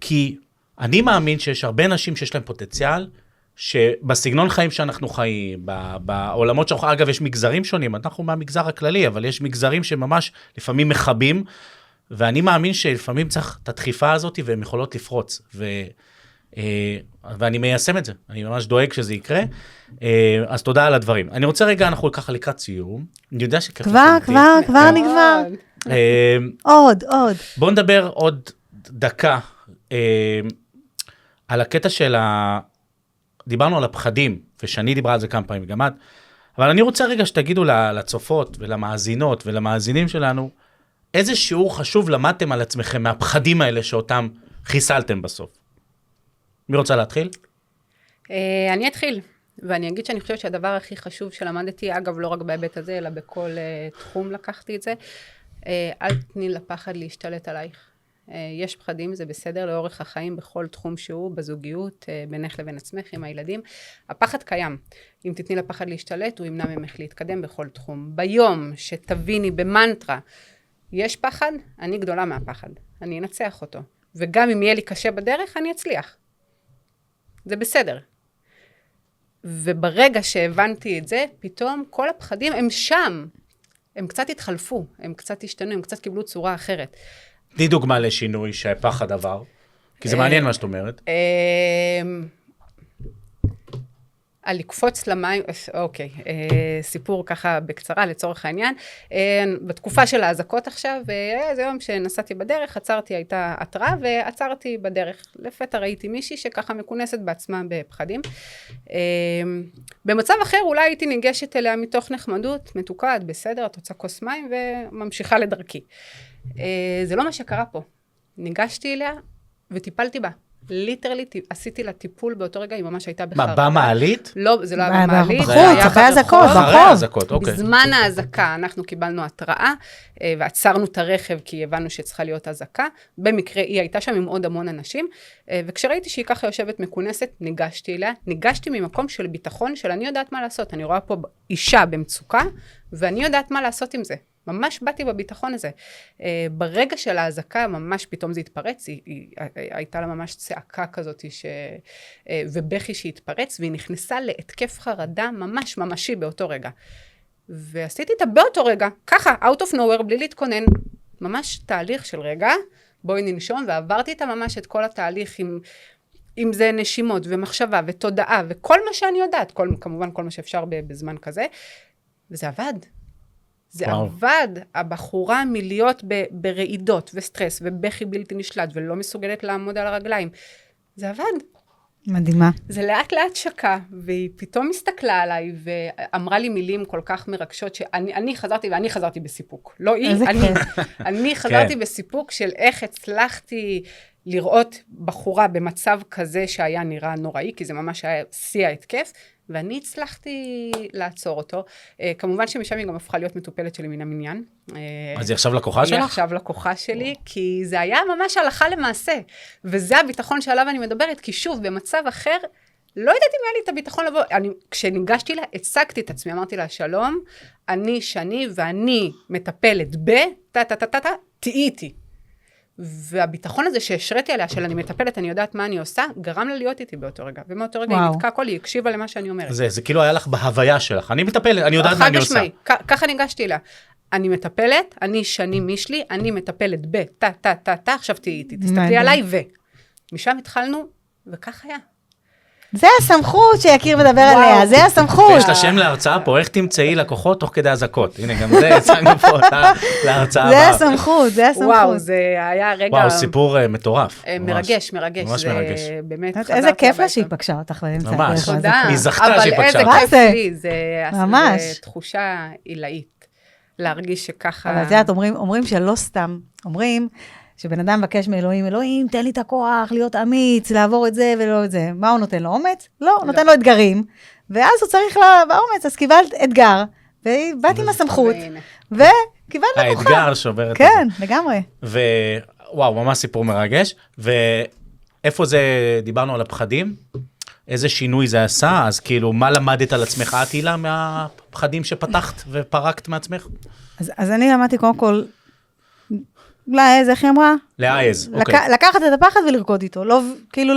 כי אני מאמין שיש הרבה נשים שיש להם פוטנציאל, שבסגנון חיים שאנחנו חיים, בעולמות שאנחנו, אגב, יש מגזרים שונים, אנחנו מהמגזר הכללי, אבל יש מגזרים שממש לפעמים מחבים, ואני מאמין שלפעמים צריך את הדחיפה הזאת, והן יכולות לפרוץ, ואני מיישם את זה, אני ממש דואג שזה יקרה, אז תודה על הדברים. אני רוצה רגע, אנחנו ככה לקראת סיום, אני יודע שככה... כבר נגמר. עוד. בואו נדבר עוד דקה, על הקטע של דיברנו על הפחדים, ושאני דיברה על זה כמה פעמים, גם את, אבל אני רוצה רגע שתגידו לצופות ולמאזינות ולמאזינים שלנו, איזה שיעור חשוב למדתם על עצמכם מהפחדים האלה שאותם חיסלתם בסוף? מי רוצה להתחיל? אני אתחיל, ואני אגיד שאני חושבת שהדבר הכי חשוב שלמדתי, אגב, לא רק בהיבט הזה, אלא בכל תחום לקחתי את זה, אל תתני לפחד להשתלט עלייך. יש פחדים, זה בסדר, לאורך החיים, בכל תחום שהוא, בזוגיות, בינך לבין עצמך, עם הילדים. הפחד קיים. אם תתני לפחד להשתלט, הוא ימנע ממך להתקדם בכל תחום. ביום שתביני במנטרה, יש פחד, אני גדולה מהפחד. אני אנצח אותו. וגם אם יהיה לי קשה בדרך, אני אצליח. זה בסדר. וברגע שהבנתי את זה, פתאום כל הפחדים הם שם. הם קצת התחלפו, הם קצת השתנו, הם קצת קיבלו צורה אחרת. תני דוגמה לשינוי שפחד עבר, כי זה מעניין מה שאת אומרת. על לקפוץ למים, אוקיי, סיפור ככה בקצרה לצורך העניין. בתקופה של האזעקות עכשיו, זה יום שנסעתי בדרך, עצרתי, הייתה התראה, ועצרתי בדרך. לפתע ראיתי מישהי שככה מכונסת בעצמה בפחדים. במצב אחר אולי הייתי ניגשת אליה מתוך נחמדות, מתוקעת, בסדר, את רוצה כוס מים, וממשיכה לדרכי. זה לא מה שקרה פה. ניגשתי אליה וטיפלתי בה. ליטרלי, עשיתי לה טיפול באותו רגע, היא ממש הייתה בחרדה. מה, במעלית? לא, זה לא היה במעלית. בחוץ, אחרי האזעקות, אחרי האזעקות, אוקיי. בזמן האזעקה, אנחנו קיבלנו התראה, ועצרנו את הרכב, כי הבנו שצריכה להיות אזעקה. במקרה, היא הייתה שם עם עוד המון אנשים, וכשראיתי שהיא ככה יושבת מכונסת, ניגשתי אליה. ניגשתי ממקום של ביטחון, של אני יודעת מה לעשות. אני רואה פה אישה במצוקה, ואני יודעת מה לעשות עם זה. ממש באתי בביטחון הזה. ברגע של האזעקה, ממש פתאום זה התפרץ, היא הייתה לה ממש צעקה כזאת, ובכי שהתפרץ, והיא נכנסה להתקף חרדה ממש ממשי באותו רגע. ועשיתי איתה באותו רגע, ככה, out of nowhere, בלי להתכונן, ממש תהליך של רגע, בואי ננשום, ועברתי איתה ממש את כל התהליך עם זה נשימות ומחשבה ותודעה, וכל מה שאני יודעת, כמובן כל מה שאפשר בזמן כזה, וזה עבד. זה עבד, הבחורה מלהיות ברעידות וסטרס ובכי בלתי נשלט ולא מסוגלת לעמוד על הרגליים. זה עבד. מדהימה. זה לאט לאט שקע, והיא פתאום הסתכלה עליי ואמרה לי מילים כל כך מרגשות שאני חזרתי, ואני חזרתי בסיפוק. לא היא, אני חזרתי בסיפוק של איך הצלחתי לראות בחורה במצב כזה שהיה נראה נוראי, כי זה ממש היה שיא ההתקף, ואני הצלחתי לעצור אותו. כמובן שמשם היא גם הפכה להיות מטופלת שלי מן המניין. אז היא עכשיו לקוחה שלך? היא עכשיו לקוחה שלי, כי זה היה ממש הלכה למעשה. וזה הביטחון שעליו אני מדברת, כי שוב, במצב אחר, לא ידעתי אם היה לי את הביטחון לבוא. כשניגשתי לה, הצגתי את עצמי, אמרתי לה, שלום, אני שני, ואני מטפלת תהיי איתי. והביטחון הזה שהשרתי עליה, של אני מטפלת, אני יודעת מה אני עושה, גרם לה להיות איתי באותו רגע. ומאותו רגע היא נתקעה הכל, היא הקשיבה למה שאני אומרת. זה כאילו היה לך בהוויה שלך. אני מטפלת, אני יודעת מה אני עושה. ככה ניגשתי לה. אני מטפלת, אני שני מישלי, אני מטפלת עכשיו תהיי איתי, תסתכלי עליי משם התחלנו, וכך היה. זה הסמכות שיקיר מדבר עליה, זה הסמכות. ויש לה שם להרצאה פה, איך תמצאי לקוחות תוך כדי הזעקות. הנה, גם זה יצאנו פה להרצאה. זה הסמכות, זה הסמכות. וואו, זה היה רגע... וואו, סיפור מטורף. מרגש. ממש מרגש. באמת איזה כיף לה שהיא פגשה אותך באמצע. ממש. תודה. היא זכתה שהיא פגשה אבל אותך. איזה כיף לי, ממש. זה תחושה עילאית. להרגיש שככה... אבל זה את אומרים שלא סתם, אומרים שבן אדם מבקש מאלוהים, אלוהים, תן לי את הכוח, להיות אמיץ, לעבור את זה ולא את זה. מה הוא נותן לו? אומץ? לא, הוא נותן לו אתגרים, ואז הוא צריך באומץ, אז קיבלת אתגר, ובאת עם הסמכות, וקיבלת כוחה. האתגר שובר את זה. כן, לגמרי. וואו, ממש סיפור מרגש. ואיפה זה, דיברנו על הפחדים? איזה שינוי זה עשה? אז כאילו, מה למדת על עצמך, הילה, מהפחדים שפתחת ופרקת מעצמך? אז אני למדתי קודם כל, להעז, איך היא אמרה? להעז, אוקיי. לקחת את הפחד ולרקוד איתו, כאילו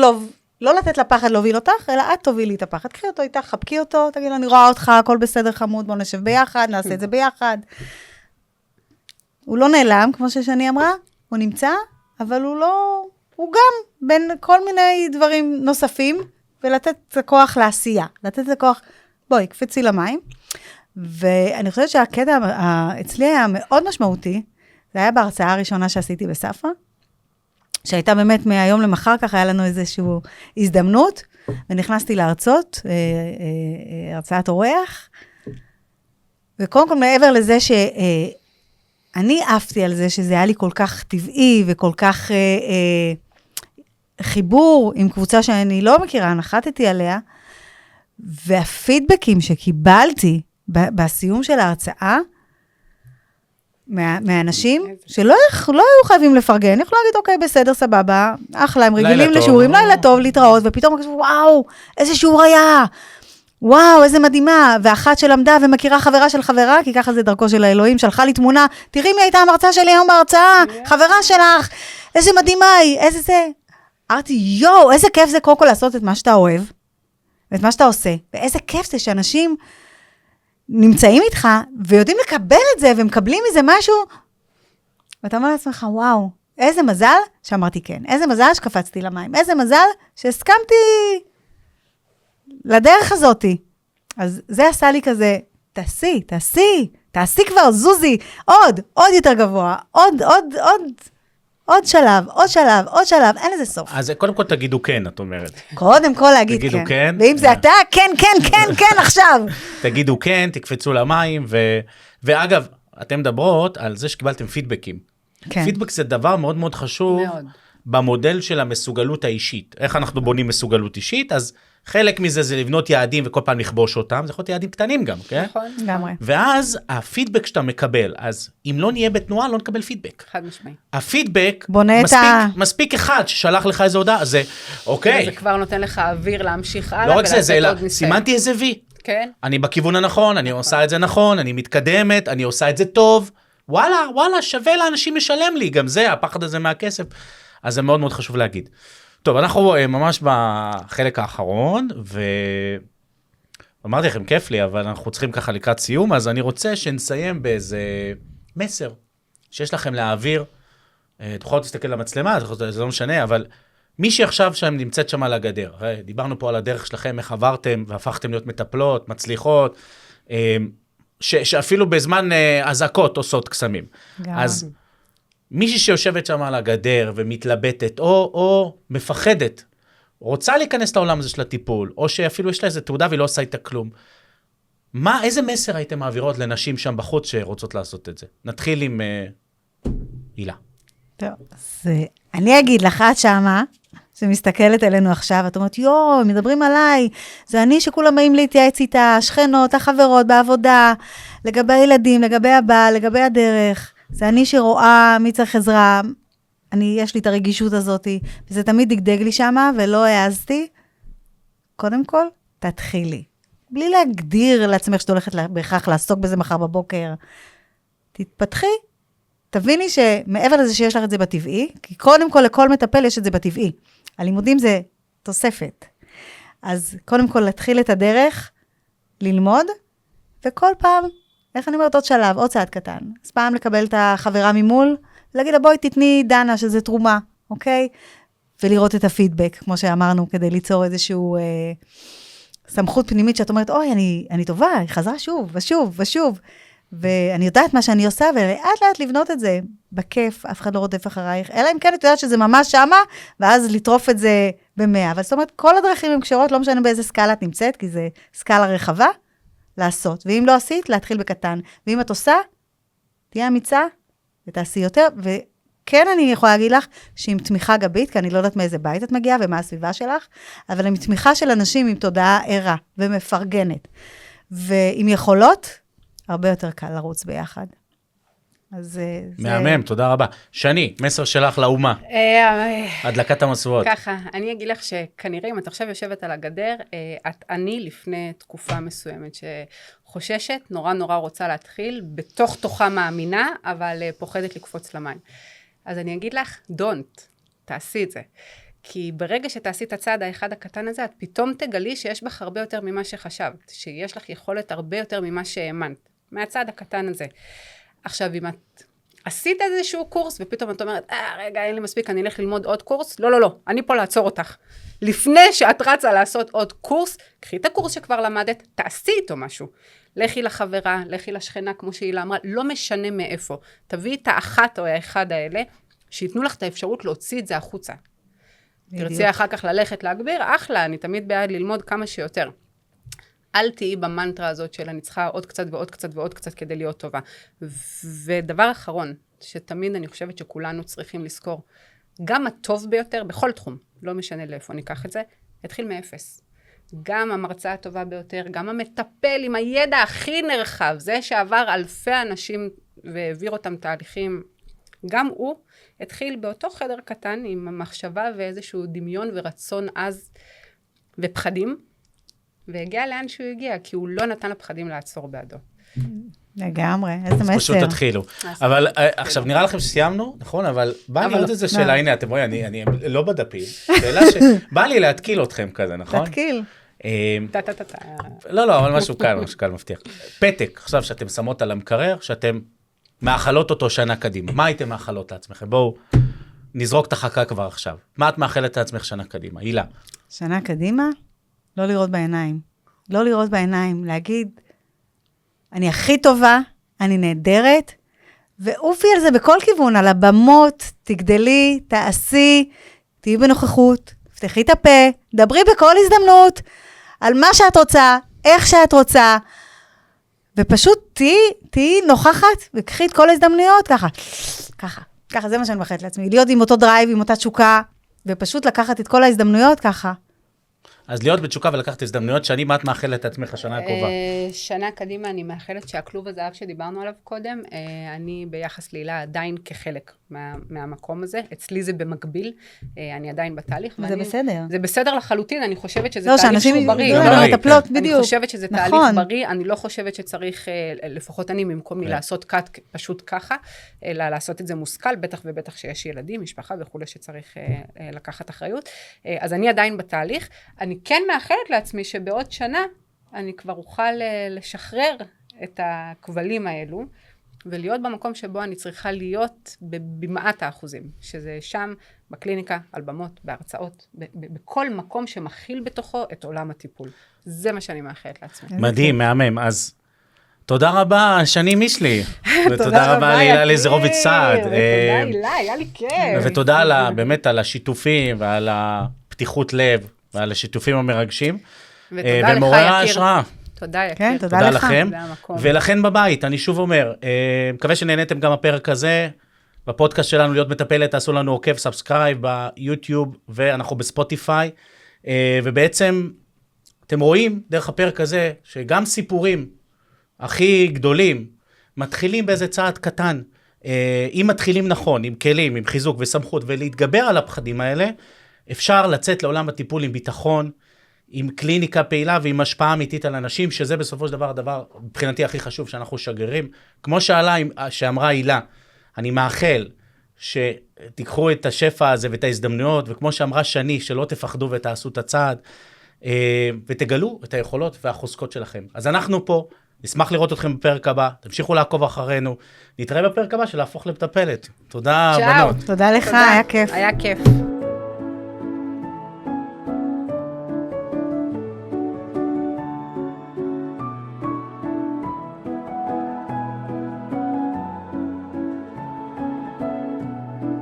לא לתת לפחד להוביל אותך, אלא את תובילי את הפחד. קחי אותו איתך, חבקי אותו, תגיד לו, אני רואה אותך, הכל בסדר חמוד, בוא נשב ביחד, נעשה את זה ביחד. הוא לא נעלם, כמו ששני אמרה, הוא נמצא, אבל הוא גם בין כל מיני דברים נוספים, ולתת את הכוח לעשייה, לתת את הכוח, בואי, קפצי למים, ואני חושבת שהקטע אצלי היה מאוד משמעותי, זה היה בהרצאה הראשונה שעשיתי בספרא, שהייתה באמת מהיום למחר, ככה היה לנו איזושהי הזדמנות, ונכנסתי להרצות, הרצאת אורח, וקודם כל מעבר לזה שאני עפתי על זה, שזה היה לי כל כך טבעי, וכל כך חיבור עם קבוצה שאני לא מכירה, נחתתי עליה, והפידבקים שקיבלתי בסיום של ההרצאה, מהאנשים שלא היו חייבים לפרגן, יכולו להגיד, אוקיי, בסדר, סבבה, אחלה, הם רגילים לשיעורים, לילה טוב, להתראות, ופתאום וואו, איזה שיעור היה, וואו, איזה מדהימה, ואחת שלמדה ומכירה חברה של חברה, כי ככה זה דרכו של האלוהים, שלחה לי תמונה, תראי מי הייתה המרצה שלי היום בהרצאה, חברה שלך, איזה מדהימה היא, איזה זה. אמרתי, יואו, איזה כיף זה קודם כל לעשות את מה שאתה אוהב, ואת מה שאתה עושה, ואיזה כיף זה שאנשים נמצאים איתך, ויודעים לקבל את זה, ומקבלים מזה משהו, ואתה אומר לעצמך, וואו, איזה מזל שאמרתי כן, איזה מזל שקפצתי למים, איזה מזל שהסכמתי לדרך הזאת. אז זה עשה לי כזה, תעשי כבר, זוזי, עוד יותר גבוה, עוד שלב, אין לזה סוף. אז קודם כל תגידו כן, את אומרת. קודם כל להגיד תגידו כן. ואם זה אתה, כן, עכשיו. תגידו כן, תקפצו למים, ואגב, אתם מדברות על זה שקיבלתם פידבקים. כן. פידבק זה דבר מאוד מאוד חשוב, מאוד. במודל של המסוגלות האישית. איך אנחנו בונים מסוגלות אישית? אז חלק מזה זה לבנות יעדים וכל פעם לכבוש אותם, זה יכול להיות יעדים קטנים גם, כן? נכון. לגמרי. ואז הפידבק שאתה מקבל, אז אם לא נהיה בתנועה, לא נקבל פידבק. חד משמעי. הפידבק, בונה את מספיק אחד ששלח לך איזה הודעה, זה אוקיי. זה כבר נותן לך אוויר להמשיך הלאה. לא רק זה, ולעשות עוד ניסיון. סימנתי איזה וי. כן. אני בכיוון הנכון, אני עושה את זה נכון, אני מתקדמת, אני עושה את זה טוב. וואלה, שווה לאנשים לשלם לי, גם זה, הפחד הזה מהכסף. אז זה מאוד מאוד חשוב להגיד. טוב, אנחנו ממש בחלק האחרון, ואמרתי לכם, כיף לי, אבל אנחנו צריכים ככה לקראת סיום, אז אני רוצה שנסיים באיזה מסר שיש לכם להעביר. את יכולות להסתכל למצלמה, זה לא משנה, אבל מי שעכשיו שם נמצאת שם על הגדר, דיברנו פה על הדרך שלכם, איך עברתם והפכתם להיות מטפלות, מצליחות, שאפילו בזמן הזעקות עושות קסמים. אז מישהי שיושבת שם על הגדר ומתלבטת, או מפחדת, רוצה להיכנס לעולם הזה של הטיפול, או שאפילו יש לה איזו תעודה והיא לא עושה איתה כלום. איזה מסר הייתם מעבירות לנשים שם בחוץ שרוצות לעשות את זה? נתחיל עם הילה. טוב, אז אני אגיד לך, את שמה, שמסתכלת אלינו עכשיו, את אומרת, הם מדברים עליי, זה אני שכולם באים להתייעץ איתה, השכנות, החברות בעבודה, לגבי הילדים, לגבי הבעל, לגבי הדרך, זה אני שרואה מי צריך עזרה, יש לי את הרגישות הזאת, וזה תמיד דגדג לי שמה, ולא העזתי. קודם כל, תתחילי. בלי להגדיר לעצמך שאת הולכת בהכרח לעסוק בזה מחר בבוקר. תתפתחי, תביני שמעבר לזה שיש לך את זה בטבעי, כי קודם כל לכל מטפל יש את זה בטבעי. הלימודים זה תוספת. אז קודם כל להתחיל את הדרך, ללמוד, וכל פעם, איך אני אומרת, עוד שלב, עוד צעד קטן. אז פעם לקבל את החברה ממול, להגיד לה, בואי תתני דנה, שזה תרומה, אוקיי? ולראות את הפידבק, כמו שאמרנו, כדי ליצור איזשהו סמכות פנימית, שאת אומרת, אוי, אני טובה, היא חזרה שוב, ושוב, ואני יודעת מה שאני עושה, ולאט לאט לבנות את זה בכיף, אף אחד לא רודף אחרייך, אלא אם כן את יודעת שזה ממש שמה, ואז לטרוף את זה ב100. אבל זאת אומרת, כל הדרכים הם קשרות, לא משנה באיזה סקאלה את נמצאת, כי זה סקאלה רחבה, לעשות. ואם לא עשית, להתחיל בקטן. ואם את עושה, תהיה אמיצה, ותעשי יותר, וכן אני יכולה להגיד לך, שעם תמיכה גבית, כי אני לא יודעת מאיזה בית את מגיעה, ומה הסביבה שלך, אבל עם תמיכה של אנשים עם תודעה ערה, ומפרגנת, ועם יכולות, הרבה יותר קל לרוץ ביחד. אז מהמם, תודה רבה. שני, מסר שלך לאומה. הדלקת המשואות. ככה, אני אגיד לך שכנראה אם את עכשיו יושבת על הגדר, אני לפני תקופה מסוימת שחוששת, נורא רוצה להתחיל, בתוך תוכה מאמינה, אבל פוחדת לקפוץ למים. אז אני אגיד לך, תעשי את זה. כי ברגע שתעשי את הצעד האחד הקטן הזה, את פתאום תגלי שיש בך הרבה יותר ממה שחשבת, שיש לך יכולת הרבה יותר ממה שהאמנת, מהצעד הקטן הזה. עכשיו, אם את עשית איזשהו קורס, ופתאום את אומרת, רגע, אין לי מספיק, אני אלך ללמוד עוד קורס, לא, אני פה לעצור אותך. לפני שאת רצה לעשות עוד קורס, קחי את הקורס שכבר למדת, תעשי איתו משהו. לכי לחברה, לכי לשכנה, כמו שהילה אמרה, לא משנה מאיפה. תביאי את האחת או האחד האלה, שיתנו לך את האפשרות להוציא את זה החוצה. תרצי אחר כך ללכת להגביר, אחלה, אני תמיד בעד ללמוד כמה שיותר. אל תהיי במנטרה הזאת של אני צריכה עוד קצת ועוד קצת ועוד קצת כדי להיות טובה. ודבר אחרון, שתמיד אני חושבת שכולנו צריכים לזכור, גם הטוב ביותר בכל תחום, לא משנה לאיפה ניקח את זה, התחיל מאפס. גם המרצה הטובה ביותר, גם המטפל עם הידע הכי נרחב, זה שעבר אלפי אנשים והעביר אותם תהליכים, גם הוא התחיל באותו חדר קטן עם המחשבה ואיזשהו דמיון ורצון עז ופחדים, והגיע לאן שהוא הגיע, כי הוא לא נתן לפחדים לעצור בעדו. לגמרי, איזה מסר. פשוט תתחילו. אבל עכשיו נראה לכם שסיימנו, נכון? אבל בא לי עוד איזה שאלה, הנה, אתם רואים, אני לא בדפים, שאלה שבא לי להתקיל אתכם כזה, נכון? להתקיל. לא, אבל משהו קל מבטיח. פתק, עכשיו שאתם שמות על המקרר, שאתם מאכלות אותו שנה קדימה. מה הייתם מאכלות לעצמכם? בואו נזרוק את החכה כבר עכשיו. מה את מאכלת לעצמך שנה קדימה? הילה. שנה קדימה? לא לראות בעיניים. לא לראות בעיניים, להגיד, אני הכי טובה, אני נהדרת, ואופי על זה בכל כיוון, על הבמות, תגדלי, תעשי, תהיי בנוכחות, תפתחי את הפה, דברי בכל הזדמנות, על מה שאת רוצה, איך שאת רוצה, ופשוט תהיי נוכחת, וקחי את כל ההזדמנויות, ככה, זה מה שאני מאחלת לעצמי, להיות עם אותו דרייב, עם אותה תשוקה, ופשוט לקחת את כל ההזדמנויות ככה. אז להיות בתשוקה ולקחת הזדמנויות, שאני מה את מאחלת לעצמך השנה הקרובה? שנה קדימה אני מאחלת שהכלוב הזהב שדיברנו עליו קודם, אני ביחס להילה עדיין כחלק מהמקום הזה, אצלי זה במקביל, אני עדיין בתהליך. זה בסדר. זה בסדר לחלוטין, אני חושבת שזה תהליך שהוא בריא. אני חושבת שזה תהליך בריא, אני לא חושבת שצריך, לפחות אני ממקום לעשות קאט פשוט ככה, אלא לעשות את זה מושכל, בטח ובטח שיש ילדים, משפחה וכו' שצריך לקחת אחריות. אז אני עדיין בתהליך. אני כן מאחלת לעצמי שבעוד שנה אני כבר אוכל לשחרר את הכבלים האלו, ולהיות במקום שבו אני צריכה להיות במעט האחוזים, שזה שם, בקליניקה, על במות, בהרצאות, בכל מקום שמכיל בתוכו את עולם הטיפול. זה מה שאני מאחלת לעצמי. מדהים, מהמם. אז תודה רבה, שני מישלי. ותודה רבה להילה לזרוביץ סעד. ותודה הילה, היה לי כיף. ותודה באמת על השיתופים ועל הפתיחות לב ועל השיתופים המרגשים. ותודה לך, יקיר. תודה, יקיר. כן, תודה לכם. ולכן בבית, אני שוב אומר, מקווה שנהניתם גם הפרק הזה, בפודקאסט שלנו להיות מטפלת, תעשו לנו עוקב, סאבסקרייב ביוטיוב, ואנחנו בספוטיפיי, ובעצם אתם רואים דרך הפרק הזה, שגם סיפורים הכי גדולים, מתחילים באיזה צעד קטן, אם מתחילים נכון, עם כלים, עם חיזוק וסמכות, ולהתגבר על הפחדים האלה, אפשר לצאת לעולם הטיפול עם ביטחון, עם קליניקה פעילה ועם השפעה אמיתית על אנשים, שזה בסופו של דבר הדבר, מבחינתי הכי חשוב שאנחנו שגרירים. כמו שאמרה הילה, אני מאחל שתיקחו את השפע הזה ואת ההזדמנויות, וכמו שאמרה שני, שלא תפחדו ותעשו את הצעד, ותגלו את היכולות והחוזקות שלכם. אז אנחנו פה, נשמח לראות אתכם בפרק הבא, תמשיכו לעקוב אחרינו, נתראה בפרק הבא של להפוך למטפלת. תודה, בנות. תודה לך, היה כיף. היה כיף.